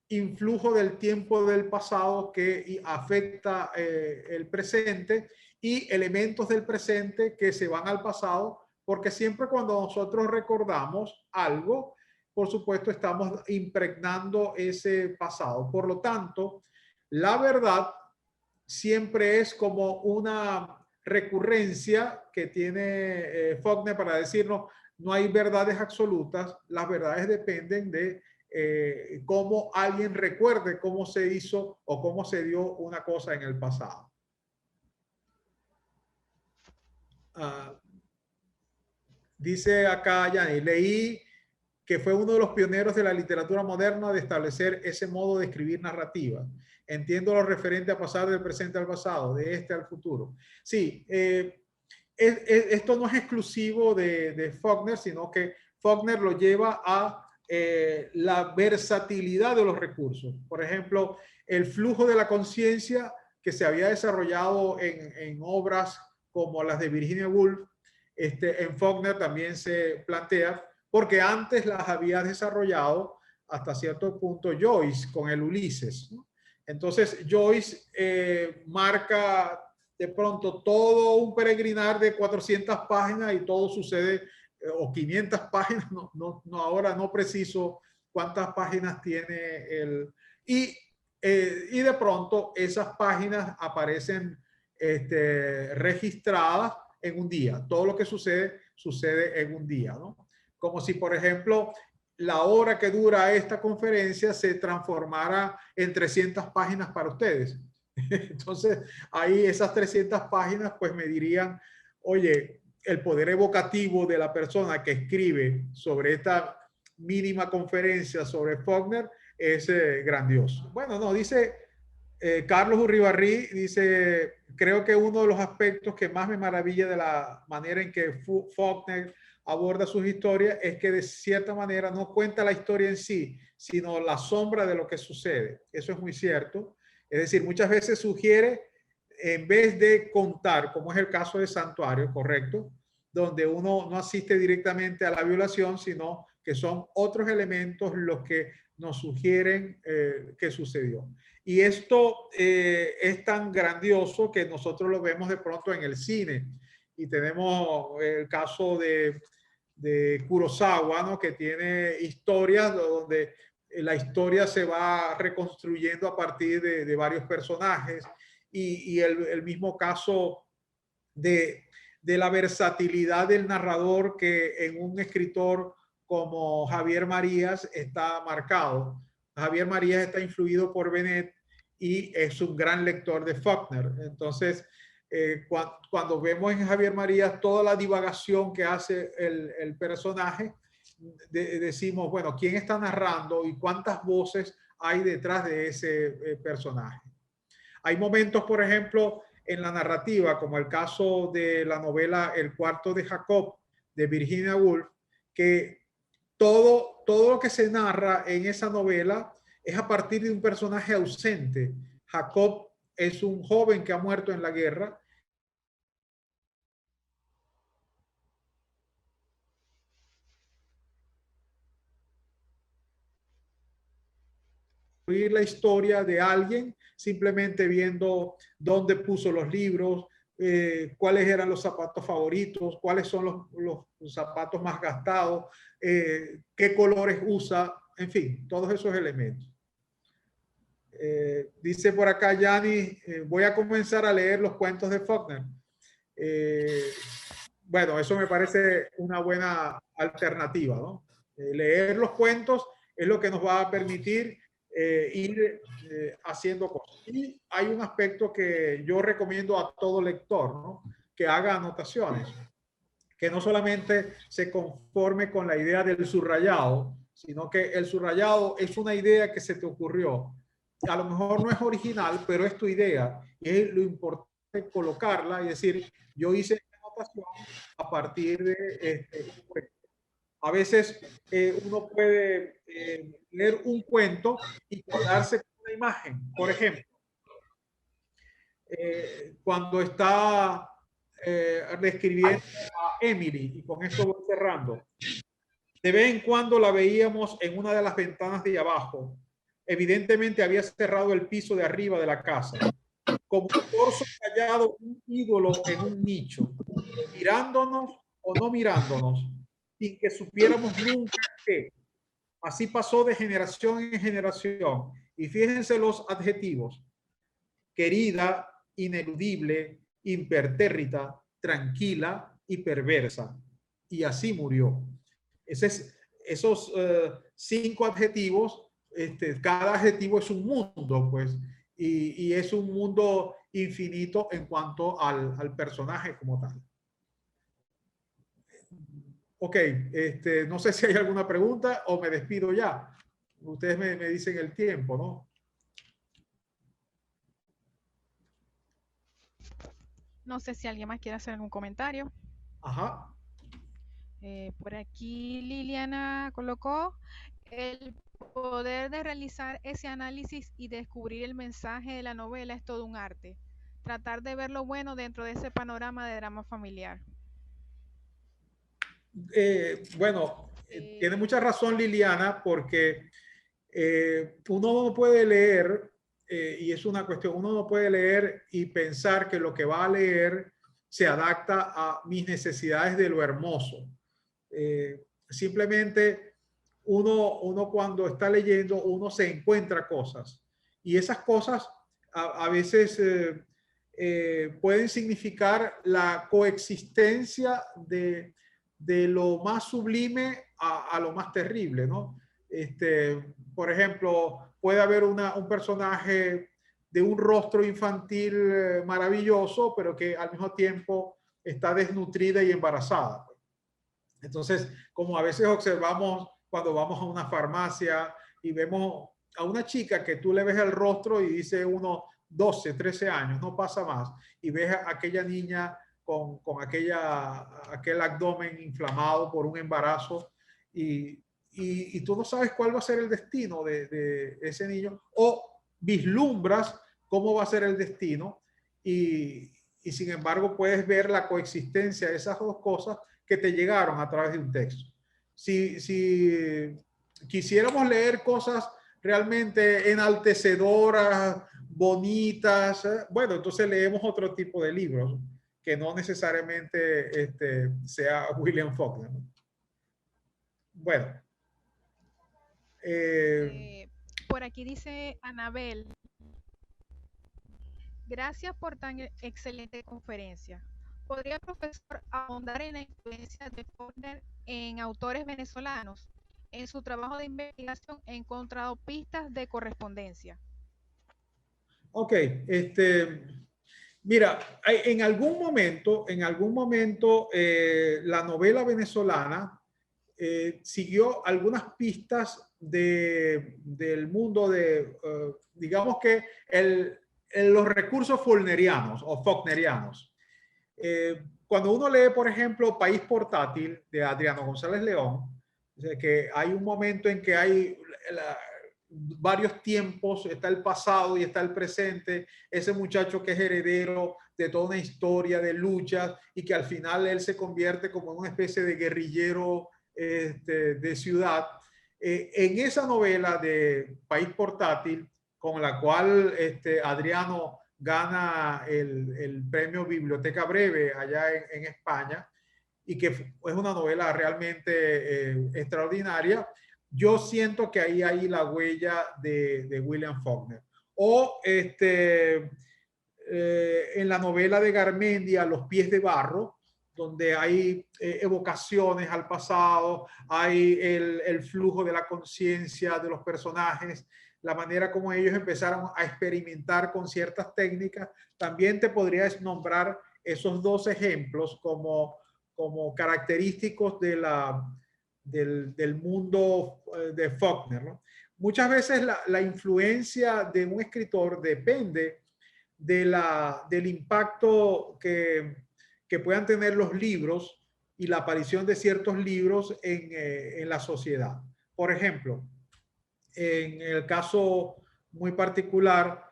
influjo del tiempo del pasado que afecta el presente y elementos del presente que se van al pasado, porque siempre cuando nosotros recordamos algo, por supuesto, estamos impregnando ese pasado. Por lo tanto, la verdad siempre es como una recurrencia que tiene Faulkner para decirnos, no hay verdades absolutas, las verdades dependen de cómo alguien recuerde cómo se hizo o cómo se dio una cosa en el pasado. Dice acá, Yanni, leí que fue uno de los pioneros de la literatura moderna de establecer ese modo de escribir narrativa. Entiendo lo referente a pasar del presente al pasado, de este al futuro. Sí, esto no es exclusivo de Faulkner, sino que Faulkner lo lleva a la versatilidad de los recursos. Por ejemplo, el flujo de la conciencia que se había desarrollado en obras como las de Virginia Woolf, en Faulkner también se plantea, porque antes las había desarrollado hasta cierto punto Joyce con el Ulises, ¿no? Entonces Joyce marca de pronto todo un peregrinar de 400 páginas y todo sucede, o 500 páginas, ahora no preciso cuántas páginas tiene el... Y de pronto esas páginas aparecen registradas en un día. Todo lo que sucede, sucede en un día, ¿no? Como si, por ejemplo, la hora que dura esta conferencia se transformara en 300 páginas para ustedes. Entonces, ahí esas 300 páginas, pues me dirían, oye, el poder evocativo de la persona que escribe sobre esta mínima conferencia sobre Faulkner es grandioso. Bueno, no, dice Carlos Urribarri, dice, creo que uno de los aspectos que más me maravilla de la manera en que Faulkner aborda sus historias es que de cierta manera no cuenta la historia en sí, sino la sombra de lo que sucede. Eso es muy cierto. Es decir, muchas veces sugiere, en vez de contar, como es el caso de Santuario, correcto, donde uno no asiste directamente a la violación, sino que son otros elementos los que nos sugieren que sucedió. Y esto es tan grandioso que nosotros lo vemos de pronto en el cine. Y tenemos el caso de Kurosawa, ¿no? Que tiene historias donde la historia se va reconstruyendo a partir de varios personajes. Y el mismo caso de la versatilidad del narrador que en un escritor como Javier Marías está marcado. Javier Marías está influido por Benet y es un gran lector de Faulkner. Entonces, cuando vemos en Javier Marías toda la divagación que hace el personaje, decimos, bueno, ¿quién está narrando y cuántas voces hay detrás de ese personaje? Hay momentos, por ejemplo, en la narrativa, como el caso de la novela El cuarto de Jacob, de Virginia Woolf, que todo lo que se narra en esa novela es a partir de un personaje ausente. Jacob es un joven que ha muerto en la guerra. La historia de alguien simplemente viendo dónde puso los libros, cuáles eran los zapatos favoritos, cuáles son los zapatos más gastados, qué colores usa, en fin, todos esos elementos. Dice por acá Yanni, voy a comenzar a leer los cuentos de Faulkner. Bueno, eso me parece una buena alternativa, ¿no? Leer los cuentos es lo que nos va a permitir ir haciendo cosas. Y hay un aspecto que yo recomiendo a todo lector, ¿no? Que haga anotaciones, que no solamente se conforme con la idea del subrayado, sino que el subrayado es una idea que se te ocurrió. A lo mejor no es original, pero es tu idea. Y es lo importante colocarla y decir, yo hice esta anotación a partir de a veces uno puede leer un cuento y quedarse con una imagen. Por ejemplo, cuando está describiendo a Emily, y con esto voy cerrando, de vez en cuando la veíamos en una de las ventanas de abajo. Evidentemente había cerrado el piso de arriba de la casa. Como un torso callado, un ídolo en un nicho, mirándonos o no mirándonos, sin que supiéramos nunca qué. Así pasó de generación en generación. Y fíjense los adjetivos: querida, ineludible, impertérrita, tranquila y perversa. Y así murió. Esos 5 adjetivos, cada adjetivo es un mundo, pues, y es un mundo infinito en cuanto al personaje como tal. Ok, no sé si hay alguna pregunta o me despido ya. Ustedes me dicen el tiempo, ¿no? No sé si alguien más quiere hacer algún comentario. Ajá. Por aquí Liliana colocó el poder de realizar ese análisis y descubrir el mensaje de la novela es todo un arte. Tratar de ver lo bueno dentro de ese panorama de drama familiar. Bueno, tiene Eh, mucha razón Liliana, porque uno no puede leer, y es una cuestión, uno no puede leer y pensar que lo que va a leer se adapta a mis necesidades de lo hermoso. Simplemente uno cuando está leyendo, uno se encuentra cosas y esas cosas a veces pueden significar la coexistencia de lo más sublime a lo más terrible, ¿no? Por ejemplo, puede haber un personaje de un rostro infantil maravilloso, pero que al mismo tiempo está desnutrida y embarazada. Entonces, como a veces observamos cuando vamos a una farmacia y vemos a una chica que tú le ves el rostro y dice uno 12, 13 años, no pasa más, y ves a aquella niña con aquel abdomen inflamado por un embarazo y tú no sabes cuál va a ser el destino de ese niño o vislumbras cómo va a ser el destino y sin embargo puedes ver la coexistencia de esas dos cosas que te llegaron a través de un texto. Si quisiéramos leer cosas realmente enaltecedoras, bonitas, bueno, entonces leemos otro tipo de libros que no necesariamente sea William Faulkner. Bueno, eh, eh, por aquí dice Anabel, gracias por tan excelente conferencia. ¿Podría el profesor ahondar en la influencia de Faulkner en autores venezolanos? En su trabajo de investigación he encontrado pistas de correspondencia. ok, mira, en algún momento la novela venezolana siguió algunas pistas del mundo digamos que los recursos fulnerianos o faulknerianos. Cuando uno lee, por ejemplo, País Portátil de Adriano González León, o sea, que hay un momento en que hay varios tiempos, está el pasado y está el presente, ese muchacho que es heredero de toda una historia de luchas y que al final él se convierte como en una especie de guerrillero de ciudad. En esa novela de País Portátil, con la cual Adriano gana el premio Biblioteca Breve allá en España y que es una novela realmente extraordinaria, yo siento que ahí hay la huella de William Faulkner. O en la novela de Garmendia, Los pies de barro, donde hay evocaciones al pasado, hay el flujo de la conciencia de los personajes, la manera como ellos empezaron a experimentar con ciertas técnicas. También te podrías nombrar esos dos ejemplos como característicos del mundo de Faulkner, ¿no? Muchas veces la influencia de un escritor depende del impacto que puedan tener los libros y la aparición de ciertos libros en la sociedad. Por ejemplo, en el caso muy particular,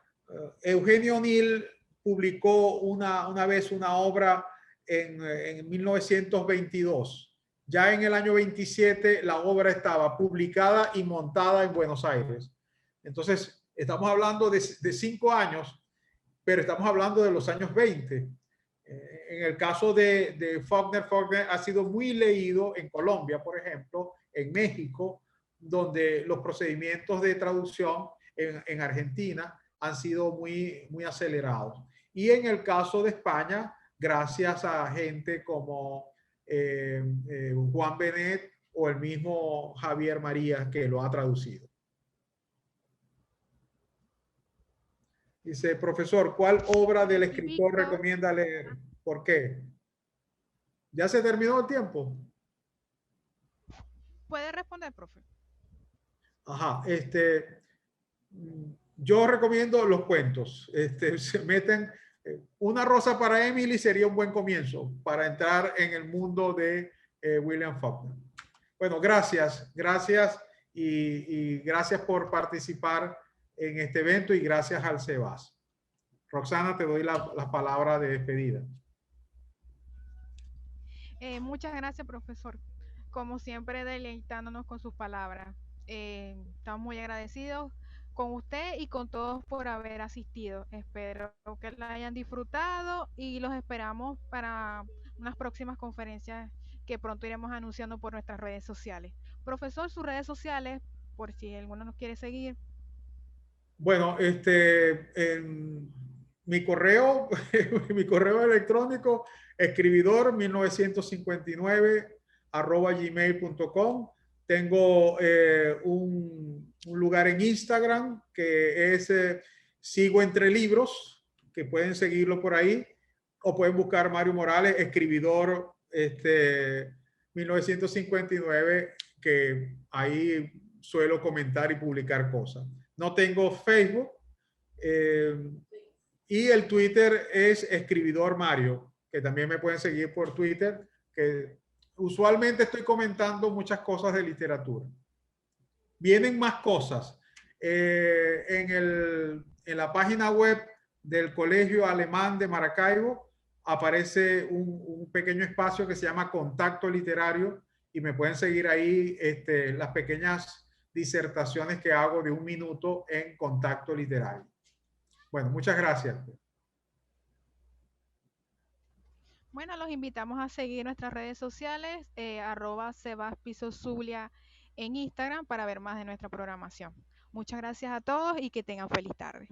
Eugenio O'Neill publicó una vez una obra en 1922. Ya en el año 27 la obra estaba publicada y montada en Buenos Aires. Entonces, estamos hablando de 5 años, pero estamos hablando de los años 20. En el caso de Faulkner, Faulkner ha sido muy leído en Colombia, por ejemplo, en México, donde los procedimientos de traducción en Argentina han sido muy acelerados. Y en el caso de España, gracias a gente como Juan Benet o el mismo Javier María que lo ha traducido. Dice, profesor, ¿cuál obra Por del aquí escritor Víctor, recomienda leer? ¿Por qué? ¿Ya se terminó el tiempo? Puede responder, profe. Ajá, yo recomiendo los cuentos. Se meten, Una rosa para Emily sería un buen comienzo para entrar en el mundo de William Faulkner. Bueno, gracias y gracias por participar en este evento y gracias al CEBAS. Roxana, te doy la palabra de despedida. Muchas gracias, profesor. Como siempre, deleitándonos con sus palabras. Estamos muy agradecidos con usted y con todos por haber asistido. Espero que la hayan disfrutado y los esperamos para unas próximas conferencias que pronto iremos anunciando por nuestras redes sociales. Profesor, sus redes sociales, por si alguno nos quiere seguir. Bueno, en mi correo, mi correo electrónico, escribidor 1959 @gmail.com. Tengo un lugar en Instagram que es Sigo Entre Libros, que pueden seguirlo por ahí, o pueden buscar Mario Morales, escribidor 1959, que ahí suelo comentar y publicar cosas. No tengo Facebook. eh, y el Twitter es Escribidor Mario, que también me pueden seguir por Twitter, que usualmente estoy comentando muchas cosas de literatura. Vienen más cosas. En la página web del Colegio Alemán de Maracaibo aparece un pequeño espacio que se llama Contacto Literario y me pueden seguir ahí las pequeñas disertaciones que hago de 1 minuto en Contacto Literario. Bueno, muchas gracias. Bueno, los invitamos a seguir nuestras redes sociales, @sebaspisozulia en Instagram para ver más de nuestra programación. Muchas gracias a todos y que tengan feliz tarde.